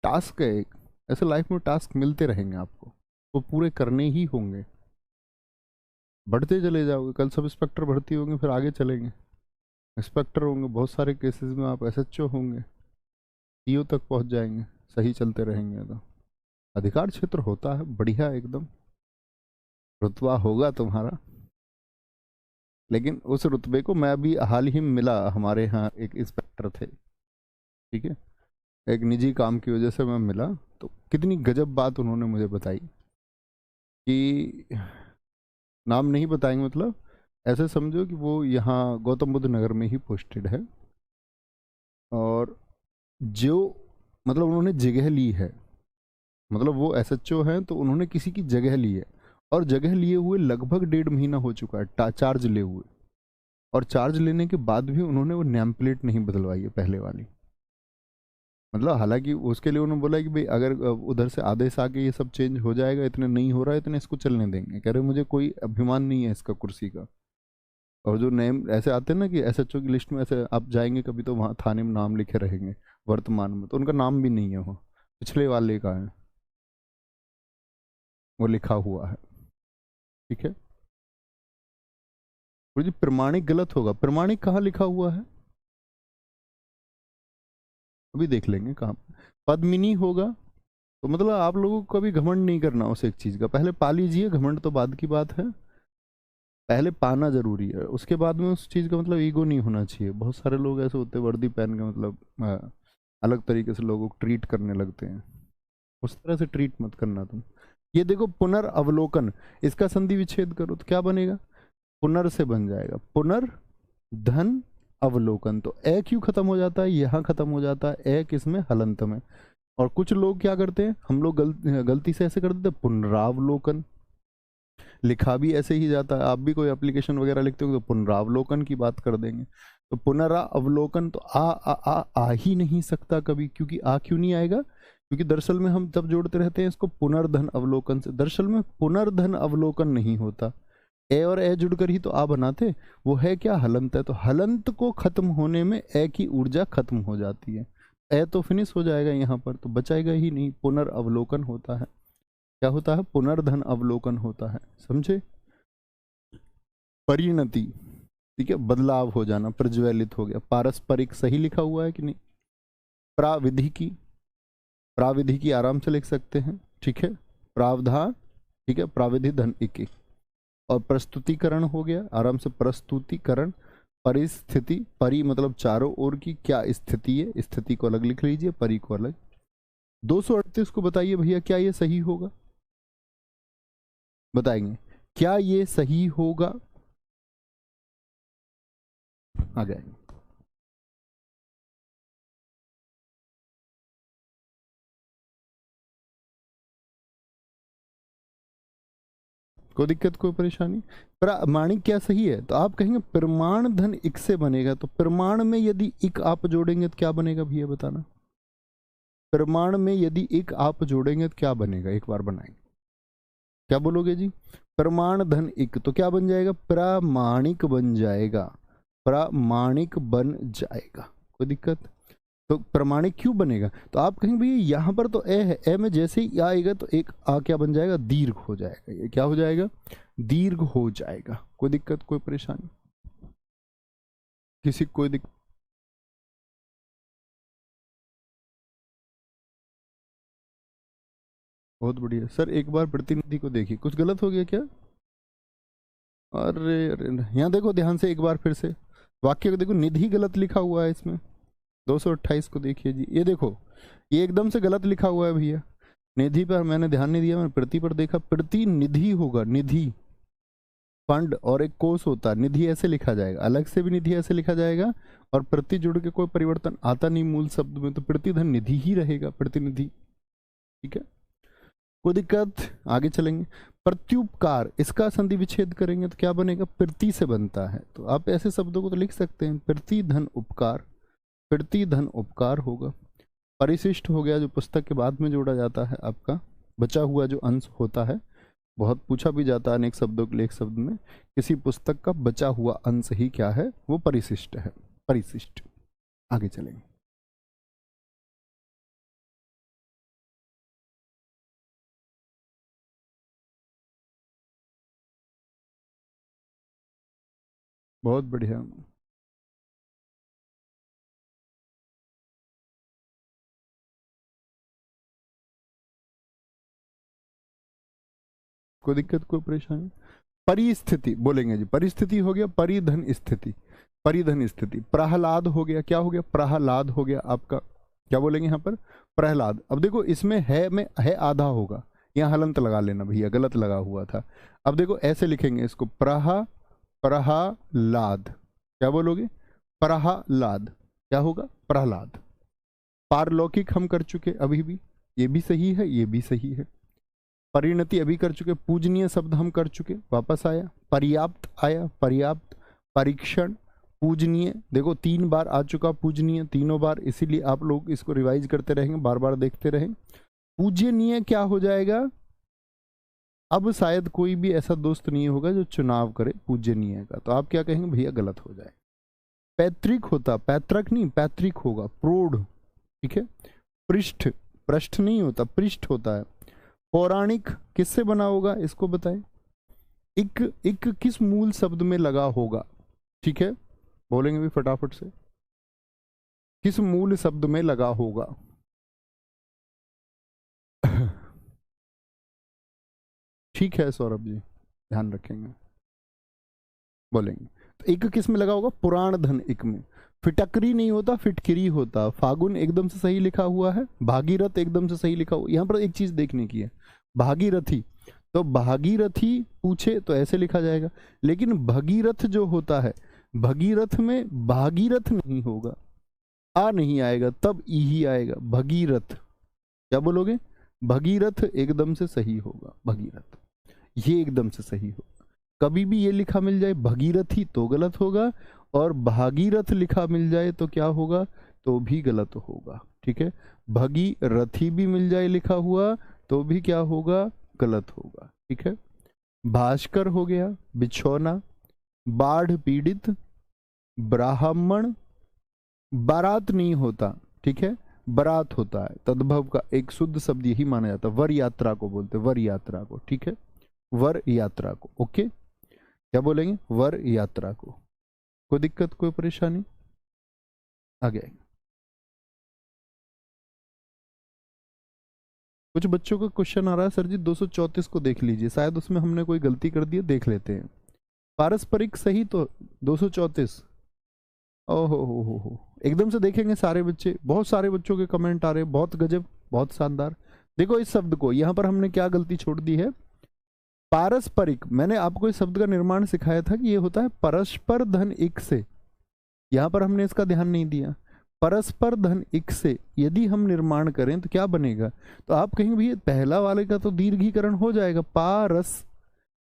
टास्क है एक, ऐसे लाइफ में टास्क मिलते रहेंगे आपको, वो पूरे करने ही होंगे। बढ़ते चले जाओगे, कल सब इंस्पेक्टर भर्ती होंगे, फिर आगे चलेंगे, इंस्पेक्टर होंगे, बहुत सारे केसेस में आप एसएचओ होंगे, सीओ तक पहुंच जाएंगे, सही चलते रहेंगे तो। अधिकार क्षेत्र होता है बढ़िया एकदम, रुतबा होगा तुम्हारा। लेकिन उस रुतबे को मैं अभी हाल ही में मिला, हमारे यहाँ एक इंस्पेक्टर थे, ठीक है, एक निजी काम की वजह से मैं मिला, तो कितनी गजब बात उन्होंने मुझे बताई कि नाम नहीं बताएंगे, मतलब ऐसे समझो कि वो यहाँ गौतम बुद्ध नगर में ही पोस्टेड है, और जो मतलब उन्होंने जगह ली है, मतलब वो एसएचओ हैं तो उन्होंने किसी की जगह ली है, और जगह लिए हुए लगभग 1.5 महीना हो चुका है चार्ज ले हुए, और चार्ज लेने के बाद भी उन्होंने वो नेम प्लेट नहीं बदलवाई है पहले वाली। मतलब हालांकि उसके लिए उन्होंने बोला कि भाई अगर उधर से आदेश आके ये सब चेंज हो जाएगा, इतने नहीं हो रहा है, इतने इसको चलने देंगे। कह रहे मुझे कोई अभिमान नहीं है इसका कुर्सी का। और जो नेम ऐसे आते हैं ना कि एसएचओ की लिस्ट में ऐसे आप जाएंगे कभी तो वहाँ थाने में नाम लिखे रहेंगे वर्तमान में, तो उनका नाम भी नहीं है, वो पिछले वाले का है, वो लिखा हुआ है, ठीक है। और जी प्रमाणिक गलत होगा, प्रमाणिक कहाँ लिखा हुआ है अभी देख लेंगे कहाँ। पद्मिनी होगा, तो मतलब आप लोगों को कभी घमंड नहीं करना उस एक चीज का, पहले पा लीजिए, घमंड तो बाद की बात है, पहले पाना जरूरी है, उसके बाद में उस चीज का मतलब ईगो नहीं होना चाहिए। बहुत सारे लोग ऐसे होते हैं वर्दी पहन के मतलब अलग तरीके से लोगों को ट्रीट करने लगते हैं, उस तरह से ट्रीट मत करना तुम। ये देखो पुनर्अवलोकन, इसका संधि विच्छेद करो तो क्या बनेगा? पुनर से बन जाएगा, पुनर्धन अवलोकन। तो ए क्यों खत्म हो जाता है, यहाँ खत्म हो जाता है ए किसमें, हलंत में। और कुछ लोग क्या करते हैं, हम लोग गलती से ऐसे कर देते हैं पुनरावलोकन, लिखा भी ऐसे ही जाता है। आप भी कोई एप्लीकेशन वगैरह लिखते हो तो पुनरावलोकन की बात कर देंगे, तो पुनरावलोकन तो आ ही नहीं सकता कभी। क्योंकि आ क्यों नहीं आएगा, क्योंकि दरअसल में हम तब जोड़ते रहते हैं इसको पुनर्धन अवलोकन से। दरअसल में पुनर्धन अवलोकन नहीं होता, ए और ए जुड़कर ही तो आ बनाते, वो है क्या, हलंत है। तो हलंत को खत्म होने में ए की ऊर्जा खत्म हो जाती है, ए तो फिनिश हो जाएगा यहाँ पर, तो बचाएगा ही नहीं, पुनर्अवलोकन होता है। क्या होता है, पुनर्धन अवलोकन होता है, समझे। परिणति, ठीक है, बदलाव हो जाना, प्रज्वलित हो गया। पारस्परिक सही लिखा हुआ है कि नहीं। प्राविधिकी, प्राविधिकी आराम से लिख सकते हैं, ठीक है। प्रावधा, ठीक है, प्राविधि धन इकी। और प्रस्तुतिकरण हो गया, आराम से प्रस्तुतिकरण। परिस्थिति, परि मतलब चारों ओर की क्या स्थिति है, स्थिति को अलग लिख लीजिए, परि को अलग। 238 को बताइए भैया क्या ये सही होगा, बताएंगे क्या ये सही होगा, आ जाएंगे। कोई दिक्कत, कोई परेशानी। प्रामाणिक क्या सही है, तो आप कहेंगे प्रमाण धन इक से बनेगा, तो प्रमाण में यदि इक आप जोड़ेंगे तो क्या बनेगा भैया बताना। प्रमाण में यदि इक आप जोड़ेंगे तो क्या बनेगा, एक बार बनाएंगे, क्या बोलोगे जी। प्रमाण धन इक, तो क्या बन जाएगा, प्रामाणिक बन जाएगा, प्रामाणिक बन जाएगा। कोई दिक्कत, तो प्रमाणिक क्यों बनेगा, तो आप कहेंगे भैया यहाँ पर तो ए है, ए में जैसे ही आएगा तो एक आ क्या बन जाएगा, दीर्घ हो जाएगा। ये क्या हो जाएगा, दीर्घ हो जाएगा। कोई दिक्कत, कोई परेशानी, किसी कोई दिक्कत। बहुत बढ़िया सर, एक बार प्रतिनिधि को देखिए, कुछ गलत हो गया क्या। अरे अरे, यहाँ देखो ध्यान से एक बार फिर से, वाक्य को देखो, निधि गलत लिखा हुआ है इसमें। 228 को देखिए जी, ये देखो ये एकदम से गलत लिखा हुआ है भैया। निधि पर मैंने ध्यान नहीं दिया, मैंने प्रति पर देखा, प्रतिनिधि होगा, निधि फंड और एक कोष होता है, निधि ऐसे लिखा जाएगा, अलग से भी निधि ऐसे लिखा जाएगा। और प्रति जुड़ के कोई परिवर्तन आता नहीं मूल शब्द में, तो प्रतिधन निधि ही रहेगा, प्रतिनिधि, ठीक है। कोई दिक्कत, आगे चलेंगे। प्रत्युपकार, इसका संधि विच्छेद करेंगे तो क्या बनेगा, प्रति से बनता है, तो आप ऐसे शब्दों को तो लिख सकते हैं, प्रतिधन उपकार, प्रतिधन उपकार होगा। परिशिष्ट हो गया, जो पुस्तक के बाद में जोड़ा जाता है, आपका बचा हुआ जो अंश होता है, बहुत पूछा भी जाता है अनेक शब्दों के लिए, एक शब्द में किसी पुस्तक का बचा हुआ अंश ही क्या है, वो परिशिष्ट है, परिशिष्ट। आगे चलेंगे। बहुत बढ़िया, कोई दिक्कत, कोई परेशानी। परिस्थिति बोलेंगे जी, परिस्थिति हो गया, परिधन स्थिति, परिधन स्थिति। प्रहलाद हो गया, क्या हो गया, प्रहलाद हो गया आपका, क्या बोलेंगे यहाँ पर, प्रहलाद। अब देखो इसमें है में है आधा होगा, यहाँ हलंत लगा लेना भैया, गलत लगा हुआ था। अब देखो ऐसे लिखेंगे इसको, प्रहलाद, क्या बोलोगे, प्रहलाद, क्या होगा, प्रहलाद। पारलौकिक हम कर चुके अभी भी, ये भी सही है, ये भी सही है। परिणति अभी कर चुके, पूजनीय शब्द हम कर चुके, वापस आया, पर्याप्त आया, पर्याप्त। परीक्षण, पूजनीय, देखो 3 बार आ चुका पूजनीय, तीनों बार, इसीलिए आप लोग इसको रिवाइज करते रहेंगे, बार बार देखते रहें। पूजनीय क्या हो जाएगा, अब शायद कोई भी ऐसा दोस्त नहीं होगा जो चुनाव करे पूजनीय का, तो आप क्या कहेंगे भैया, गलत हो जाए। पैतृक होता, पैतृक नहीं, पैतृक होगा, प्रौढ़, ठीक है। पृष्ठ, पृष्ठ नहीं होता, पृष्ठ होता है। पौराणिक किससे बना होगा, इसको बताएं। इक किस मूल शब्द में लगा होगा, ठीक है, बोलेंगे भी फटाफट से, किस मूल शब्द में लगा होगा। ठीक है सौरभ जी, ध्यान रखेंगे, बोलेंगे। तो इक किस में लगा होगा, पुराण धन इक में। फिटकरी नहीं होता, फिटकिरी होता। फागुन एकदम से सही लिखा हुआ है, भागीरथ एकदम से सही लिखा हुआ। यहाँ पर एक चीज देखने की है, भागीरथी, तो भागीरथी पूछे तो ऐसे लिखा जाएगा, लेकिन भगीरथ जो होता है, भगीरथ में भागीरथ नहीं होगा, आ नहीं आएगा, तब ई ही आएगा, भगीरथ। क्या बोलोगे? भगीरथ एकदम से सही होगा, भगीरथ ये एकदम से सही होगा। कभी भी ये लिखा मिल जाए भगीरथी तो गलत होगा, और भागीरथ लिखा मिल जाए तो क्या होगा? तो भी गलत होगा। ठीक है, भगीरथी भी मिल जाए लिखा हुआ तो भी क्या होगा? गलत होगा। ठीक है, भास्कर हो गया, बिछौना, बाढ़ पीड़ित, ब्राह्मण, बारात नहीं होता, ठीक है, बारात होता है, तद्भव का एक शुद्ध शब्द यही माना जाता है। वर यात्रा को बोलते, वर यात्रा को, ठीक है, वर यात्रा को। ओके, क्या बोलेंगे? वर यात्रा को। कोई दिक्कत, कोई परेशानी? आगे कुछ बच्चों का क्वेश्चन आ रहा है, सर जी 234 को देख लीजिए, शायद उसमें हमने कोई गलती कर दी है, देख लेते हैं। पारस्परिक सही तो 234। ओहो हो, एकदम से देखेंगे सारे बच्चे, बहुत सारे बच्चों के कमेंट आ रहे हैं, बहुत गजब, बहुत शानदार। देखो इस शब्द को यहां पर हमने क्या गलती छोड़ दी है। पारस्परिक, मैंने आपको इस शब्द का निर्माण सिखाया था कि ये होता है परस्पर धन एक से, यहां पर हमने इसका ध्यान नहीं दिया। परस्पर धन एक से यदि हम निर्माण करें तो क्या बनेगा? तो आप कहेंगे भैया पहला वाले का तो दीर्घीकरण हो जाएगा, पारस,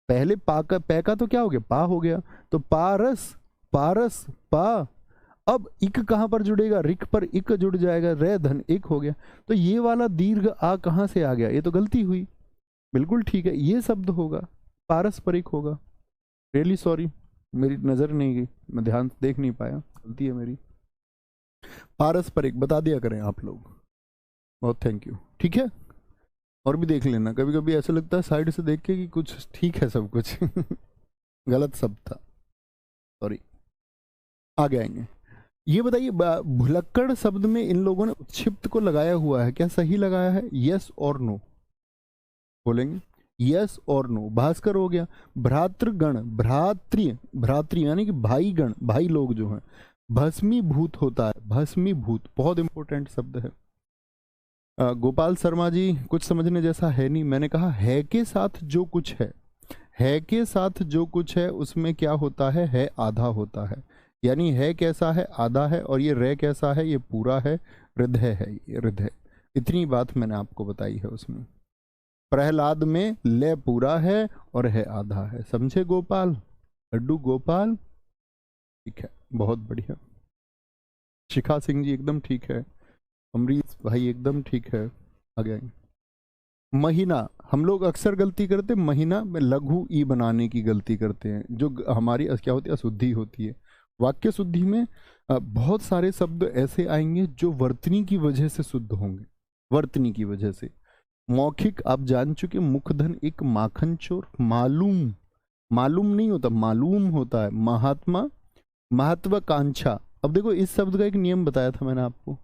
पहले पा का, पै का तो क्या हो गया? पा हो गया, तो पारस, पारस, पा। अब इक कहां पर जुड़ेगा? रिक पर इक जुड़ जाएगा, रे धन एक हो गया। तो ये वाला दीर्घ आ कहां से आ गया? ये तो गलती हुई। बिल्कुल ठीक है, ये शब्द होगा, पारस्परिक होगा। रियली सॉरी, मेरी नजर नहीं गई, मैं ध्यान से देख नहीं पाया, गलती है मेरी। पारस्परिक बता दिया करें आप लोग, बहुत थैंक यू। ठीक है, और भी देख लेना, कभी कभी ऐसा लगता है साइड से देख के कि कुछ ठीक है सब कुछ गलत शब्द था, सॉरी। आगे आएंगे। ये बताइए भुलक्कड़ शब्द में इन लोगों ने उत्क्षिप्त को लगाया हुआ है, क्या सही लगाया है? यस और नो बोलेंगे, यस और नो। भास्कर हो गया, भ्रातृगण, भ्रातृ, भ्रातृ यानी कि भाई गण, भाई लोग जो हैं। भस्मीभूत होता है, भस्मीभूत बहुत इंपॉर्टेंट शब्द है। गोपाल शर्मा जी कुछ समझने जैसा है नहीं, मैंने कहा है के साथ जो कुछ है के साथ जो कुछ है उसमें क्या होता है आधा होता है, यानी है कैसा है? आधा है, और ये रे कैसा है? ये पूरा है, हृदय है, ये हृदय। इतनी बात मैंने आपको बताई है उसमें। प्रहलाद में ले पूरा है और है आधा है, समझे गोपाल? लड्डू गोपाल, ठीक है, बहुत बढ़िया। शिखा सिंह जी एकदम ठीक है, अमरीश भाई एकदम ठीक है। आगे महीना, हम लोग अक्सर गलती करते, महीना में लघु ई बनाने की गलती करते हैं, जो हमारी क्या होती है? अशुद्धि होती है। वाक्य शुद्धि में बहुत सारे शब्द ऐसे आएंगे जो वर्तनी की वजह से शुद्ध होंगे, वर्तनी की वजह से। मौखिक आप जान चुके, मुखधन एक माखन चोर, मालूम, मालूम नहीं होता, मालूम होता है। महात्मा, महत्वाकांक्षा। अब देखो इस शब्द का एक नियम बताया था मैंने आपको,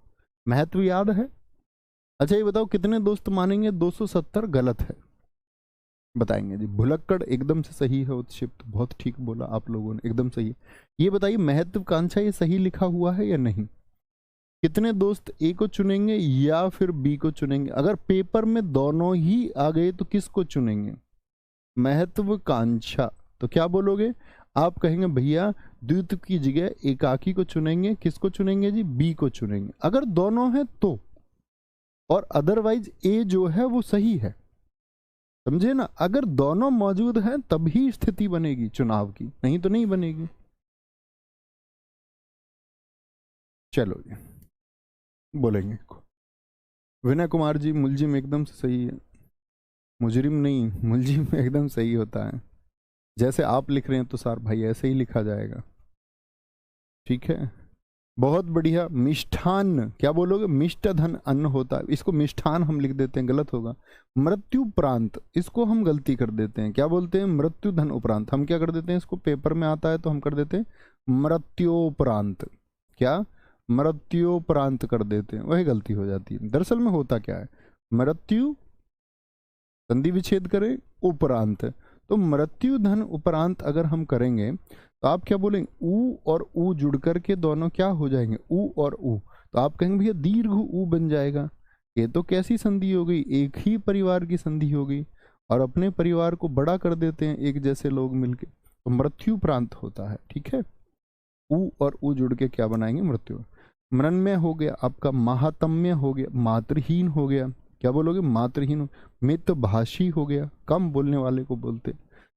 महत्व याद है? अच्छा ये बताओ कितने दोस्त मानेंगे 270 गलत है? बताएंगे जी। भुलक्कड़ एकदम से सही है, उत्क्षिप्त बहुत ठीक बोला आप लोगों ने, एकदम सही। ये बताइए महत्वाकांक्षा ये सही लिखा हुआ है या नहीं? कितने दोस्त ए को चुनेंगे या फिर बी को चुनेंगे? अगर पेपर में दोनों ही आ गए तो किसको चुनेंगे? महत्वाकांक्षा। तो क्या बोलोगे आप? कहेंगे भैया द्वित्व की जगह एकाकी को चुनेंगे। किसको चुनेंगे जी? बी को चुनेंगे अगर दोनों है तो, और अदरवाइज ए जो है वो सही है, समझे ना? अगर दोनों मौजूद हैं तभी स्थिति बनेगी चुनाव की, नहीं तो नहीं बनेगी। चलो जी बोलेंगे। विनय कुमार जी मुलजिम एकदम से सही है, मुजरिम नहीं, मुलजिम एकदम सही होता है। जैसे आप लिख रहे हैं तो सर भाई ऐसे ही लिखा जाएगा, ठीक है, बहुत बढ़िया। मिष्ठान, क्या बोलोगे? मिष्ट धन अन्न होता है, इसको मिष्ठान हम लिख देते हैं, गलत होगा। मृत्युपरांत, इसको हम गलती कर देते हैं, क्या बोलते हैं? मृत्यु धन उपरांत। हम क्या कर देते हैं इसको, पेपर में आता है तो हम कर देते हैं मृत्योपरांत। क्या? मृत्योपरांत कर देते हैं, वही गलती हो जाती है। दरअसल में होता क्या है, मृत्यु संधि विच्छेद करें उपरांत, तो मृत्यु धन उपरांत अगर हम करेंगे तो आप क्या बोलेंगे? ऊ और ऊ जुड़ करके दोनों क्या हो जाएंगे? ऊ और ऊ। तो आप कहेंगे भैया दीर्घ ऊ बन जाएगा। ये तो कैसी संधि हो गई? एक ही परिवार की संधि हो गई। और अपने परिवार को बड़ा कर देते हैं एक जैसे लोग मिलके, तो मृत्यु प्रांत होता है। ठीक है, ऊ और ऊ जुड़ के क्या बनाएंगे? मृत्यु। मृण्मय हो गया आपका, महात्म्य हो गया, मातृहीन हो गया, क्या बोलोगे? मातृहीन। मितभाषी हो गया, कम बोलने वाले को बोलते,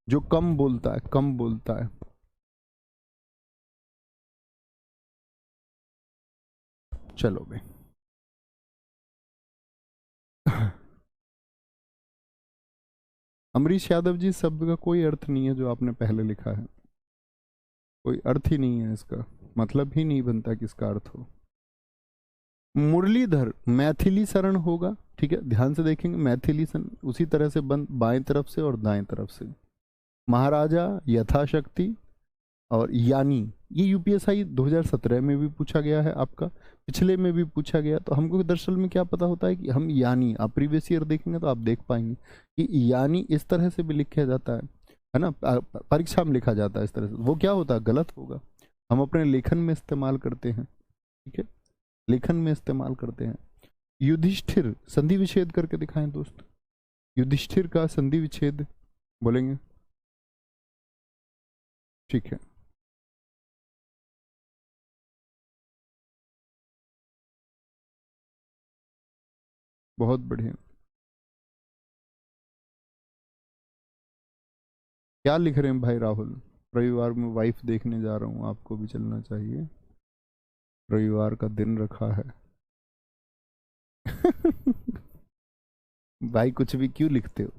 जो कम बोलता है, कम बोलता है। चलो भाई अमरीश यादव जी, शब्द का कोई अर्थ नहीं है जो आपने पहले लिखा है, कोई अर्थ ही नहीं है इसका, मतलब ही नहीं बनता कि इसका अर्थ हो। मुरलीधर मैथिली शरण होगा, ठीक है, ध्यान से देखेंगे, मैथिली शरण उसी तरह से बंद, बाएं तरफ से और दाएं तरफ से। महाराजा, यथाशक्ति, और यानी, ये यूपीएसआई 2017 में भी पूछा गया है आपका, पिछले में भी पूछा गया। तो हमको दरअसल में क्या पता होता है कि हम यानी, आप प्रीवियस ईयर देखेंगे तो आप देख पाएंगे कि यानी इस तरह से भी लिखा जाता है ना, परीक्षा में लिखा जाता है इस तरह से, वो क्या होता है? गलत होगा। हम अपने लेखन में इस्तेमाल करते हैं, ठीक है, लेखन में इस्तेमाल करते हैं। युधिष्ठिर, संधि विच्छेद करके दिखाएं दोस्त, युधिष्ठिर का संधि विच्छेद बोलेंगे, ठीक है। बहुत बढ़िया। क्या लिख रहे हैं भाई राहुल? रविवार में वाइफ देखने जा रहा हूँ, आपको भी चलना चाहिए, रविवार का दिन रखा है भाई कुछ भी क्यों लिखते हो,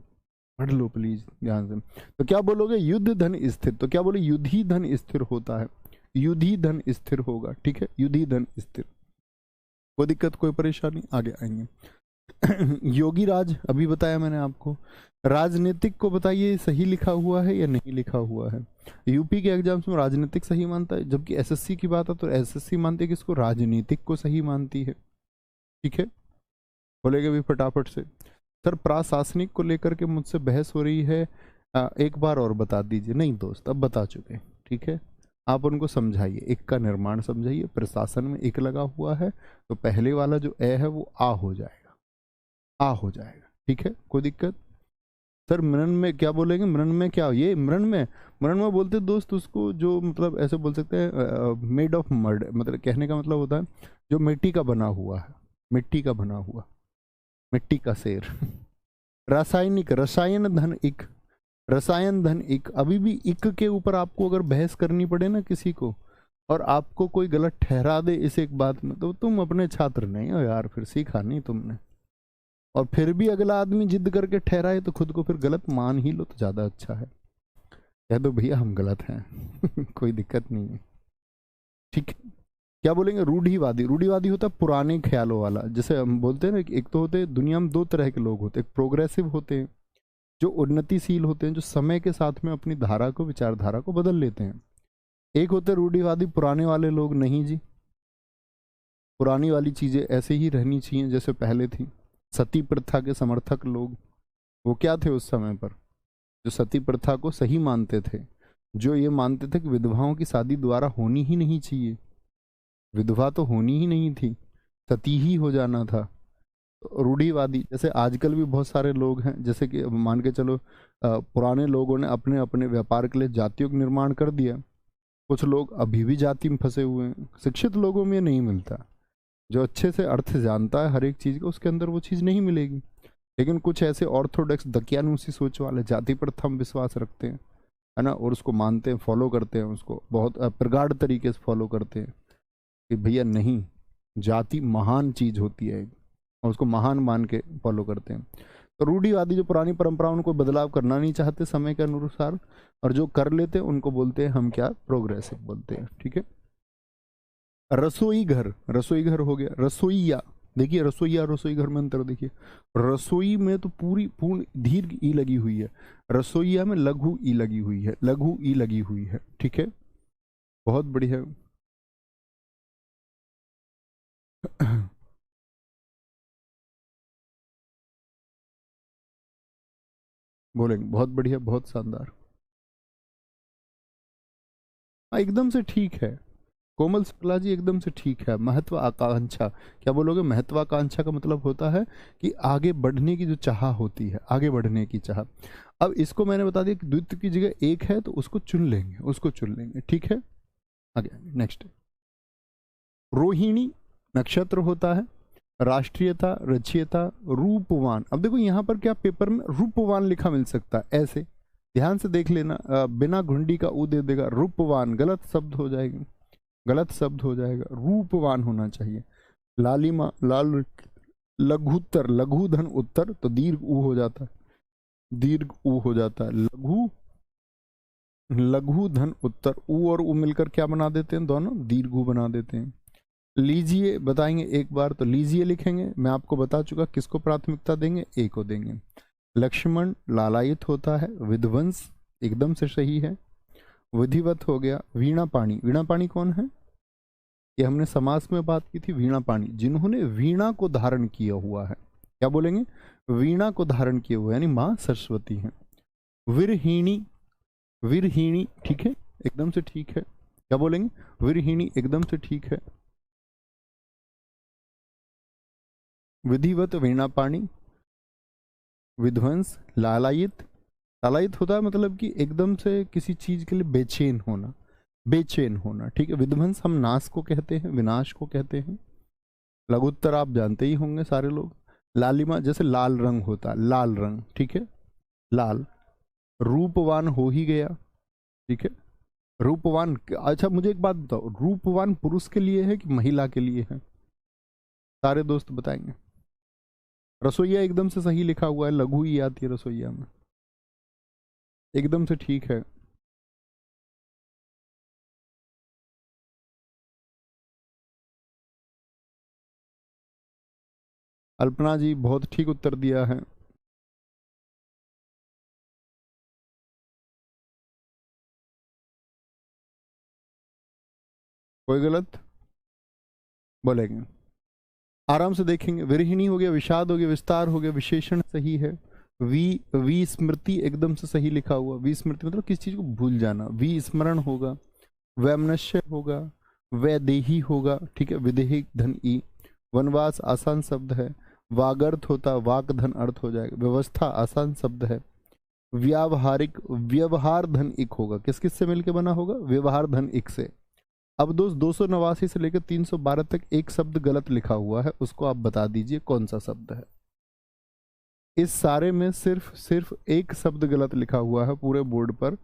पढ़ लो प्लीज ध्यान से। तो क्या बोलोगे? युद्ध धन स्थिर, तो क्या बोले? युद्धि धन स्थिर होता है, युद्धि धन स्थिर होगा, ठीक है, युद्धि धन स्थिर। कोई दिक्कत, कोई परेशानी? आगे आएंगे योगी राज, अभी बताया मैंने आपको। राजनीतिक को बताइए सही लिखा हुआ है या नहीं लिखा हुआ है। यूपी के एग्जाम्स में राजनीतिक सही मानता है, जबकि एसएससी की बात है तो एसएससी मानती है कि इसको राजनीतिक को सही मानती है, ठीक है। बोलेगे भी फटाफट से। सर प्रशासनिक को लेकर के मुझसे बहस हो रही है, एक बार और बता दीजिए। नहीं दोस्त, अब बता चुके, ठीक है। आप उनको समझाइए, एक का निर्माण समझाइए, प्रशासन में एक लगा हुआ है तो पहले वाला जो ए है वो आ हो जाएगा, आ हो जाएगा, ठीक है, कोई दिक्कत। सर मृण में क्या बोलेंगे? मृण में क्या? ये मृण में, मृण में बोलते दोस्त उसको जो, मतलब ऐसे बोल सकते हैं मेड ऑफ मर्ड, मतलब कहने का मतलब होता है जो मिट्टी का बना हुआ है, मिट्टी का बना हुआ, मिट्टी का शेर रासायनिक, रसायन धन इक, रसायन धन इक। अभी भी इक के ऊपर आपको अगर बहस करनी पड़े ना किसी को, और आपको कोई गलत ठहरा दे इस एक बात में, तो तुम अपने छात्र नहीं हो यार, फिर सीखा नहीं तुमने। और फिर भी अगला आदमी जिद करके ठहराए तो खुद को फिर गलत मान ही लो तो ज्यादा अच्छा है। कह दो भैया हम गलत हैं कोई दिक्कत नहीं है, ठीक है। क्या बोलेंगे? रूढ़िवादी, रूढ़िवादी होता है पुराने ख्यालों वाला, जैसे हम बोलते हैं ना कि एक तो होते हैं दुनिया में दो तरह के लोग होते हैं, एक प्रोग्रेसिव होते हैं जो उन्नतिशील होते हैं, जो समय के साथ में अपनी धारा को, विचारधारा को बदल लेते हैं। एक होते हैं रूढ़िवादी, पुराने वाले लोग, नहीं जी, पुरानी वाली चीजें ऐसे ही रहनी चाहिए जैसे पहले थी। सती प्रथा के समर्थक लोग, वो क्या थे उस समय पर? जो सती प्रथा को सही मानते थे, जो ये मानते थे कि विधवाओं की शादी दोबारा होनी ही नहीं चाहिए, विधवा तो होनी ही नहीं थी, सती ही हो जाना था। रूढ़िवादी, जैसे आजकल भी बहुत सारे लोग हैं, जैसे कि मान के चलो पुराने लोगों ने अपने अपने व्यापार के लिए जातियों का निर्माण कर दिया, कुछ लोग अभी भी जाति में फंसे हुए हैं। शिक्षित लोगों में ये नहीं मिलता, जो अच्छे से अर्थ जानता है हर एक चीज का, उसके अंदर वो चीज नहीं मिलेगी। लेकिन कुछ ऐसे ऑर्थोडॉक्स दकियानूसी सोच वाले जाति पर थम विश्वास रखते हैं, है ना, और उसको मानते हैं, फॉलो करते हैं, उसको बहुत प्रगाढ़ तरीके से फॉलो करते हैं कि भैया नहीं, जाति महान चीज होती है, और उसको महान मान के फॉलो करते हैं। तो रूढ़िवादी जो पुरानी परंपराओं को बदलाव करना नहीं चाहते समय के अनुसार, और जो कर लेते हैं उनको बोलते हैं हम क्या? प्रोग्रेसिव बोलते हैं, ठीक है। रसोई घर, रसोई घर हो गया। रसोईया, देखिए रसोईया रसोई घर में अंतर देखिए, रसोई में तो पूरी पूर्ण दीर्घ ई लगी हुई है, रसोईया में लघु ई लगी हुई है, लघु ई लगी हुई है, ठीक है, बहुत बढ़िया बोलेंगे, बहुत बढ़िया, बहुत शानदार। हाँ एकदम से ठीक है, कोमल शुक्ला जी एकदम से ठीक है। महत्वाकांक्षा, क्या बोलोगे? महत्वाकांक्षा का मतलब होता है कि आगे बढ़ने की जो चाह होती है, आगे बढ़ने की चाह। अब इसको मैंने बता दिया कि द्वित्व की जगह एक है तो उसको चुन लेंगे, उसको चुन लेंगे, ठीक है। आगे नेक्स्ट, रोहिणी नक्षत्र होता है, राष्ट्रीयता, रचयिता, रूपवान। अब देखो यहाँ पर क्या पेपर में रूपवान लिखा मिल सकता है, ऐसे ध्यान से देख लेना। बिना घुंडी का ऊ दे देगा, रूपवान गलत शब्द हो जाएगा, गलत शब्द हो जाएगा, रूपवान होना चाहिए। लालिमा, लाल, लघुत्तर, लघु धन उत्तर, तो दीर्घ ऊ हो जाता है, दीर्घ ऊ हो जाता है। लघु, लघु धन उत्तर, ऊ और ऊ मिलकर क्या बना देते हैं? दोनों दीर्घ ऊ बना देते हैं। लीजिए बताएंगे एक बार, तो लीजिए लिखेंगे, मैं आपको बता चुका किसको प्राथमिकता देंगे, ए को देंगे। लक्ष्मण लालायित होता है, विध्वंस एकदम से सही है। विधिवत हो गया। वीणा पाणी, वीणा पाणी कौन है? ये हमने समास में बात की थी, वीणा पाणी, जिन्होंने वीणा को धारण किया हुआ है। क्या बोलेंगे? वीणा को धारण किए हुए, यानी माँ सरस्वती हैं। विरहीणी, विरहीणी ठीक है, एकदम से ठीक है। क्या बोलेंगे? विरहीणी एकदम से ठीक है। विधिवत, वीणा पाणी, विध्वंस, लालायित, लालायित होता है मतलब कि एकदम से किसी चीज के लिए बेचैन होना, बेचैन होना, ठीक है। विध्वंस हम नाश को कहते हैं, विनाश को कहते हैं। लघुत्तर आप जानते ही होंगे सारे लोग। लालिमा, जैसे लाल रंग होता है, लाल रंग, ठीक है, लाल। रूपवान हो ही गया, ठीक है। रूपवान, अच्छा मुझे एक बात बताओ, रूपवान पुरुष के लिए है कि महिला के लिए है? सारे दोस्त बताएंगे। रसोईया एकदम से सही लिखा हुआ है, लघु ही आती है रसोईया में, एकदम से ठीक है। अल्पना जी बहुत ठीक उत्तर दिया है। कोई गलत बोलेंगे? आराम से देखेंगे। विरहिणी हो गया, विषाद हो गया, विस्तार हो गया, विशेषण सही है। वी स्मृति एकदम से सही लिखा हुआ। वी स्मृति मतलब किस चीज को भूल जाना। वी स्मरण होगा, वैमनस्य होगा, वैदेही होगा, ठीक है, विदेही धन ई। वनवास आसान शब्द है। वागर्थ होता, वाक धन अर्थ हो जाएगा। व्यवस्था आसान शब्द है। व्यावहारिक, व्यवहार धन इक होगा, किस किस से मिलके बना होगा? व्यवहार धन इक से। अब दोस्त 289 से लेकर 312 तक एक शब्द गलत लिखा हुआ है, उसको आप बता दीजिए कौन सा शब्द है। इस सारे में सिर्फ सिर्फ एक शब्द गलत लिखा हुआ है पूरे बोर्ड पर,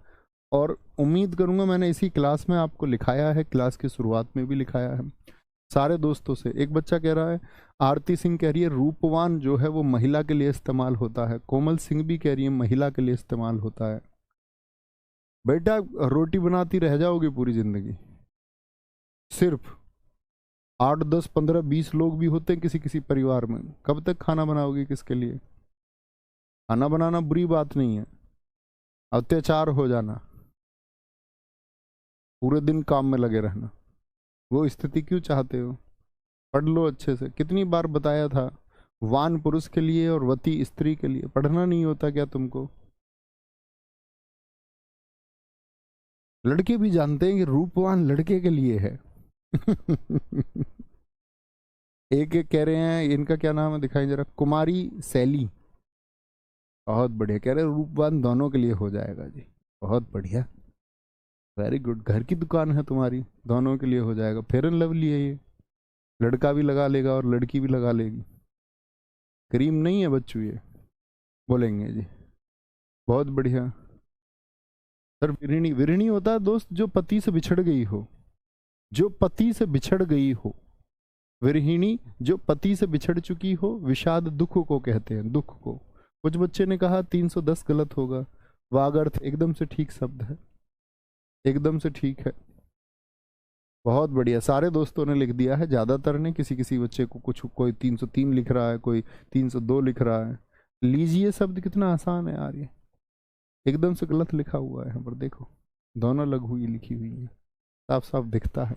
और उम्मीद करूंगा मैंने इसी क्लास में आपको लिखाया है, क्लास की शुरुआत में भी लिखाया है सारे दोस्तों से। एक बच्चा कह रहा है, आरती सिंह कह रही है रूपवान जो है वो महिला के लिए इस्तेमाल होता है। कोमल सिंह भी कह रही है महिला के लिए इस्तेमाल होता है। बेटा रोटी बनाती रह जाओगी पूरी जिंदगी। सिर्फ 8 10 15 20 लोग भी होते हैं किसी किसी परिवार में, कब तक खाना बनाओगी किसके लिए? खाना बनाना बुरी बात नहीं है, अत्याचार हो जाना, पूरे दिन काम में लगे रहना, वो स्थिति क्यों चाहते हो? पढ़ लो अच्छे से। कितनी बार बताया था, वान पुरुष के लिए और वती स्त्री के लिए। पढ़ना नहीं होता क्या तुमको? लड़के भी जानते हैं कि रूपवान लड़के के लिए है। एक एक कह रहे हैं, इनका क्या नाम है दिखाई जरा, कुमारी शैली, बहुत बढ़िया कह रहे हैं रूपवान दोनों के लिए हो जाएगा जी, बहुत बढ़िया, वेरी गुड। घर की दुकान है तुम्हारी, दोनों के लिए हो जाएगा। फेयर एंड लवली है ये, लड़का भी लगा लेगा और लड़की भी लगा लेगी। क्रीम नहीं है बच्चू ये, बोलेंगे जी, बहुत बढ़िया। सर विरणी, विरणी होता है दोस्त जो पति से बिछड़ गई हो, जो पति से बिछड़ गई हो। विरहिणी जो पति से बिछड़ चुकी हो। विषाद दुख को कहते हैं, दुख को। कुछ बच्चे ने कहा 310 गलत होगा। वागर्थ एकदम से ठीक शब्द है, एकदम से ठीक है, बहुत बढ़िया। सारे दोस्तों ने लिख दिया है, ज्यादातर ने, किसी किसी बच्चे को कुछ, कोई 303 लिख रहा है, कोई 302 लिख रहा है। लीजिए शब्द कितना आसान है यार, ये एकदम से गलत लिखा हुआ है यहाँ पर, देखो दोनों लघु ही लिखी हुई है, साफ साफ दिखता है।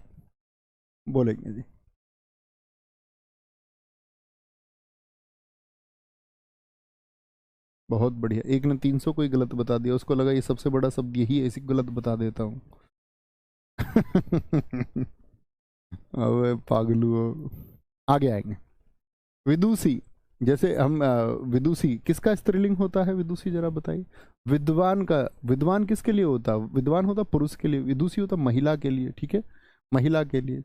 बोलेंगे जी, बहुत बढ़िया। एक ने 300 को ही गलत बता दिया, उसको लगा ये सबसे बड़ा शब्द यही है, इसी को गलत बता देता हूँ। अबे पागलू हो। आगे आएंगे। विदुषी, जैसे हम विदुषी किसका स्त्रीलिंग होता है? विदुषी जरा बताइए। विद्वान का, विद्वान किसके लिए होता है? विद्वान होता पुरुष के लिए, विदुषी होता महिला के लिए, ठीक है, महिला के लिए।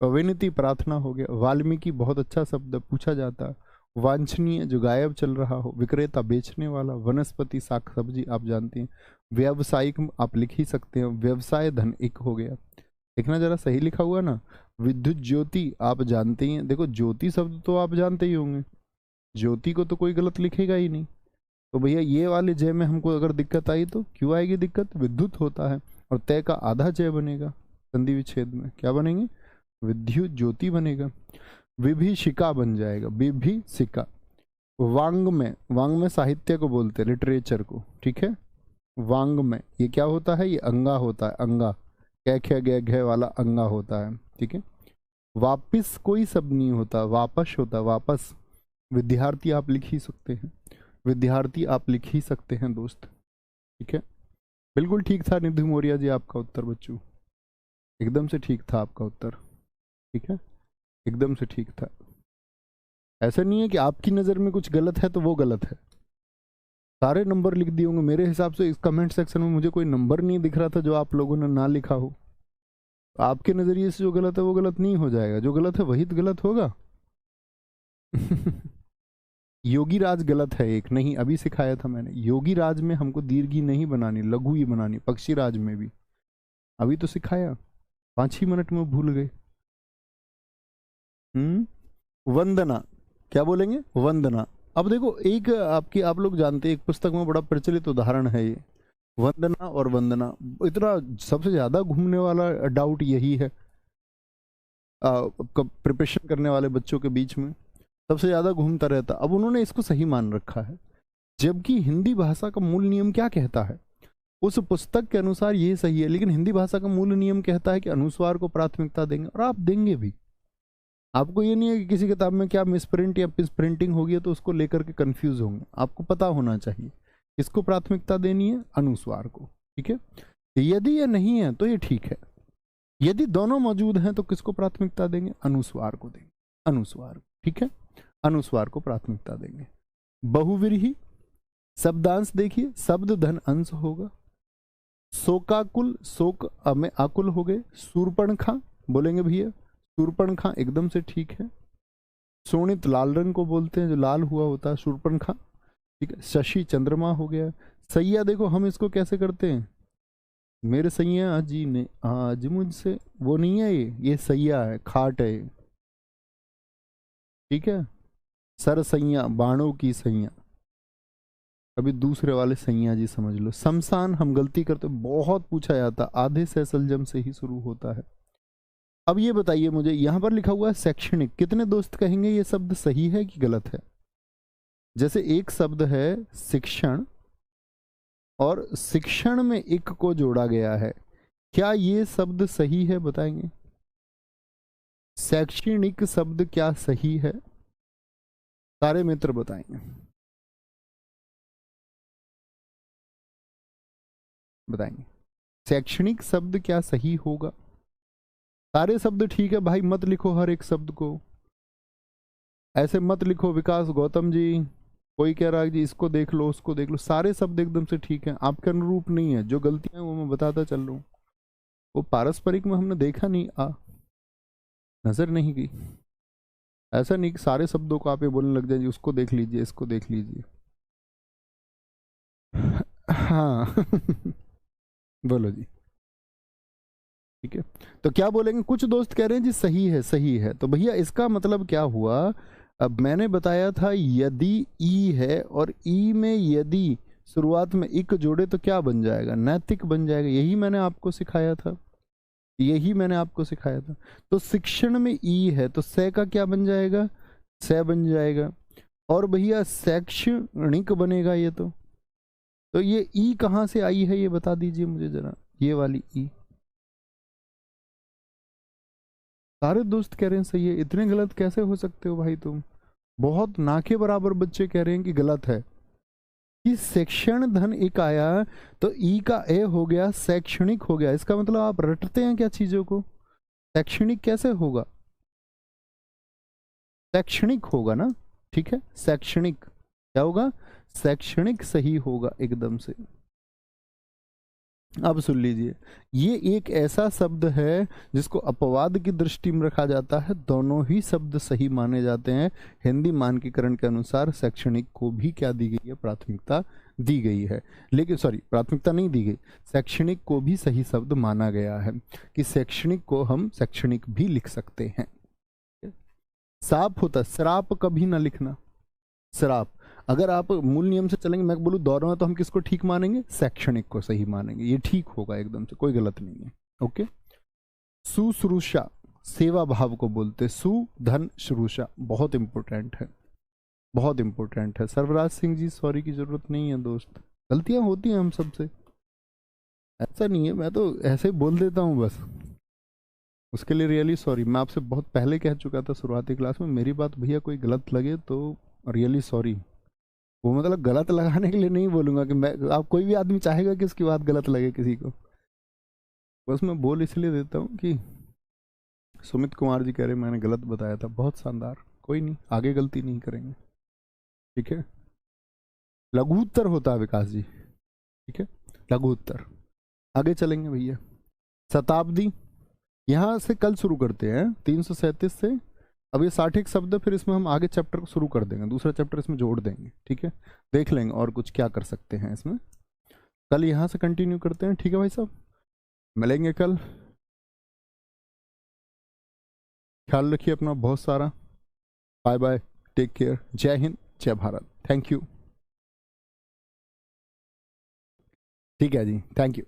विनती प्रार्थना हो गया। वाल्मीकि बहुत अच्छा शब्द है, पूछा जाता है। वांछनीय जो गायब चल रहा हो। विक्रेता बेचने वाला। वनस्पति साग सब्जी आप जानते हैं। व्यावसायिक आप लिख ही सकते हैं। व्यवसाय धन एक हो गया। देखना जरा सही लिखा हुआ ना। विद्युत ज्योति आप जानते ही हैं, देखो ज्योति शब्द तो आप जानते ही होंगे, ज्योति को तो कोई गलत लिखेगा ही नहीं। तो भैया ये वाले जय में हमको अगर दिक्कत आई तो क्यों आएगी दिक्कत? विद्युत होता है और तय का आधा जय बनेगा संधि विच्छेद में, क्या बनेंगे? विद्युत ज्योति बनेगा। विभीषिका बन जाएगा, विभीषिका। वांग में साहित्य को बोलते हैं, लिटरेचर को, ठीक है। वांग में ये क्या होता है? ये अंगा होता है, अंगा, कै खे गे घे वाला अंगा होता है, ठीक है। वापिस कोई शब्द नहीं होता, वापस होता, वापस। विद्यार्थी आप लिख ही सकते हैं, विद्यार्थी आप लिख ही सकते हैं दोस्त, ठीक है। बिल्कुल ठीक था निधि मौर्य जी आपका उत्तर बच्चों, एकदम से ठीक था आपका उत्तर, ठीक है, एकदम से ठीक था। ऐसा नहीं है कि आपकी नज़र में कुछ गलत है तो वो गलत है। सारे नंबर लिख दिए होंगे मेरे हिसाब से। इस कमेंट सेक्शन में मुझे कोई नंबर नहीं दिख रहा था जो आप लोगों ने ना लिखा हो। आपके नज़रिए से जो गलत है वो गलत नहीं हो जाएगा, जो गलत है वही तो गलत होगा। योगी राज गलत है एक, नहीं अभी सिखाया था मैंने। योगी राज में हमको दीर्घी नहीं बनानी, लघु ही बनानी। पक्षी राज में भी अभी तो सिखाया, 5 ही मिनट में भूल गए। वंदना, क्या बोलेंगे? वंदना। अब देखो एक आपकी, आप लोग जानते हैं एक पुस्तक में बड़ा प्रचलित उदाहरण है ये, वंदना और वंदना। इतना सबसे ज्यादा घूमने वाला डाउट यही है प्रिपरेशन करने वाले बच्चों के बीच में, सबसे ज्यादा घूमता रहता। अब उन्होंने इसको सही मान रखा है, जबकि हिंदी भाषा का मूल नियम क्या कहता है? उस पुस्तक के अनुसार ये सही है, लेकिन हिंदी भाषा का मूल नियम कहता है कि अनुस्वार को प्राथमिकता देंगे, और आप देंगे भी। आपको ये नहीं है कि किसी किताब में क्या मिसप्रिंट या प्रिंटिंग होगी तो उसको लेकर के कंफ्यूज होंगे। आपको पता होना चाहिए किसको प्राथमिकता देनी है, अनुस्वार को, ठीक है। यदि ये नहीं है तो ये ठीक है, यदि दोनों मौजूद हैं तो किसको प्राथमिकता देंगे? अनुस्वार को देंगे, अनुस्वार, ठीक है, अनुस्वार को प्राथमिकता देंगे। बहुव्रीहि शब्दांश देखिए, शब्द धन अंश होगा। शोकाकुल, शोक में आकुल हो गए। शूर्पणखा बोलेंगे भैया, शूर्पणखा एकदम से ठीक है। शोणित लाल रंग को बोलते हैं, जो लाल हुआ होता है, शूर्पणखा, ठीक है। शशि चंद्रमा हो गया। सैया देखो हम इसको कैसे करते हैं, मेरे सैया जी ने आज मुझसे, वो नहीं है ये सैया है, खाट है, ठीक है। सर सैया, बाणों की सैया, अभी दूसरे वाले सैया जी समझ लो। शमशान हम गलती करते, बहुत पूछा जाता, आधे से सलजम से ही शुरू होता है। अब ये बताइए मुझे, यहां पर लिखा हुआ है शैक्षणिक, कितने दोस्त कहेंगे ये शब्द सही है कि गलत है? जैसे एक शब्द है शिक्षण, और शिक्षण में एक को जोड़ा गया है, क्या ये शब्द सही है? बताएंगे। शैक्षणिक शब्द क्या सही है? सारे मित्र बताएंगे, बताएंगे शैक्षणिक शब्द क्या सही होगा? सारे शब्द ठीक है भाई, मत लिखो हर एक शब्द को, ऐसे मत लिखो। विकास गौतम जी, कोई कह रहा है जी इसको देख लो उसको देख लो, सारे शब्द एकदम से ठीक है, आपके अनुरूप नहीं है। जो गलतियां वो मैं बताता चल रहा हूँ, वो पारस्परिक में हमने देखा नहीं, नजर नहीं गई। ऐसा नहीं कि सारे शब्दों को आप ये बोलने लग जाए, उसको देख लीजिए इसको देख लीजिए। हाँ बोलो जी, ठीक है। तो क्या बोलेंगे? कुछ दोस्त कह रहे हैं जी सही है, सही है। तो भैया इसका मतलब क्या हुआ? अब मैंने बताया था यदि ई है और ई में यदि शुरुआत में इक जोड़े तो क्या बन जाएगा? नैतिक बन जाएगा। यही मैंने आपको सिखाया था, यही मैंने आपको सिखाया था। तो शिक्षण में ई है तो से का क्या बन जाएगा? से बन जाएगा। और भैया शैक्षणिक बनेगा ये तो ये ई कहाँ से आई है ये बता दीजिए मुझे जरा, ये वाली ई। सारे दोस्त कह रहे हैं सही है, इतने गलत कैसे हो सकते हो भाई तुम? बहुत ना के बराबर बच्चे कह रहे हैं कि गलत है। कि शिक्षण धन एक आया तो ई का ए हो गया, शैक्षणिक हो गया। इसका मतलब आप रटते हैं क्या चीजों को? शैक्षणिक कैसे होगा? शैक्षणिक होगा ना, ठीक है, शैक्षणिक क्या होगा? शैक्षणिक सही होगा एकदम से। अब सुन लीजिए, ये एक ऐसा शब्द है जिसको अपवाद की दृष्टि में रखा जाता है, दोनों ही शब्द सही माने जाते हैं। हिंदी मानकीकरण के अनुसार शैक्षणिक को भी क्या दी गई है? प्राथमिकता दी गई है। लेकिन सॉरी, प्राथमिकता नहीं दी गई, शैक्षणिक को भी सही शब्द माना गया है कि शैक्षणिक को हम शैक्षणिक भी लिख सकते हैं। साप होता, श्राप कभी ना लिखना, श्राप। अगर आप मूल नियम से चलेंगे, मैं बोलूँ दौड़ना, तो हम किसको ठीक मानेंगे? शैक्षणिक को सही मानेंगे, ये ठीक होगा एकदम से, कोई गलत नहीं है। ओके। शुश्रूषा, सेवा भाव को बोलते, सु धन शुरूषा, बहुत इंपॉर्टेंट है, बहुत इंपॉर्टेंट है। सर्वराज सिंह जी, सॉरी की जरूरत नहीं है दोस्त, गलतियां होती हैं हम सबसे, ऐसा नहीं है, मैं तो ऐसे ही बोल देता हूँ बस, उसके लिए रियली सॉरी। मैं आपसे बहुत पहले कह चुका था शुरुआती क्लास में, मेरी बात भैया कोई गलत लगे तो रियली सॉरी। वो मतलब गलत लगाने के लिए नहीं बोलूंगा कि मैं, आप कोई भी आदमी चाहेगा कि उसकी बात गलत लगे किसी को, बस मैं बोल इसलिए देता हूँ कि सुमित कुमार जी कह रहे मैंने गलत बताया था, बहुत शानदार, कोई नहीं, आगे गलती नहीं करेंगे, ठीक है। लघु उत्तर होता है विकास जी, ठीक है, लघु उत्तर। आगे चलेंगे भैया, शताब्दी, यहाँ से कल शुरू करते हैं 337 से। अब ये 60 शब्द है, फिर इसमें हम आगे चैप्टर को शुरू कर देंगे, दूसरा चैप्टर इसमें जोड़ देंगे, ठीक है। देख लेंगे और कुछ क्या कर सकते हैं इसमें, कल यहाँ से कंटिन्यू करते हैं, ठीक है भाई साहब, मिलेंगे कल। ख्याल रखिए अपना बहुत सारा, बाय बाय, टेक केयर, जय हिंद, जय भारत, थैंक यू। ठीक है जी, थैंक यू।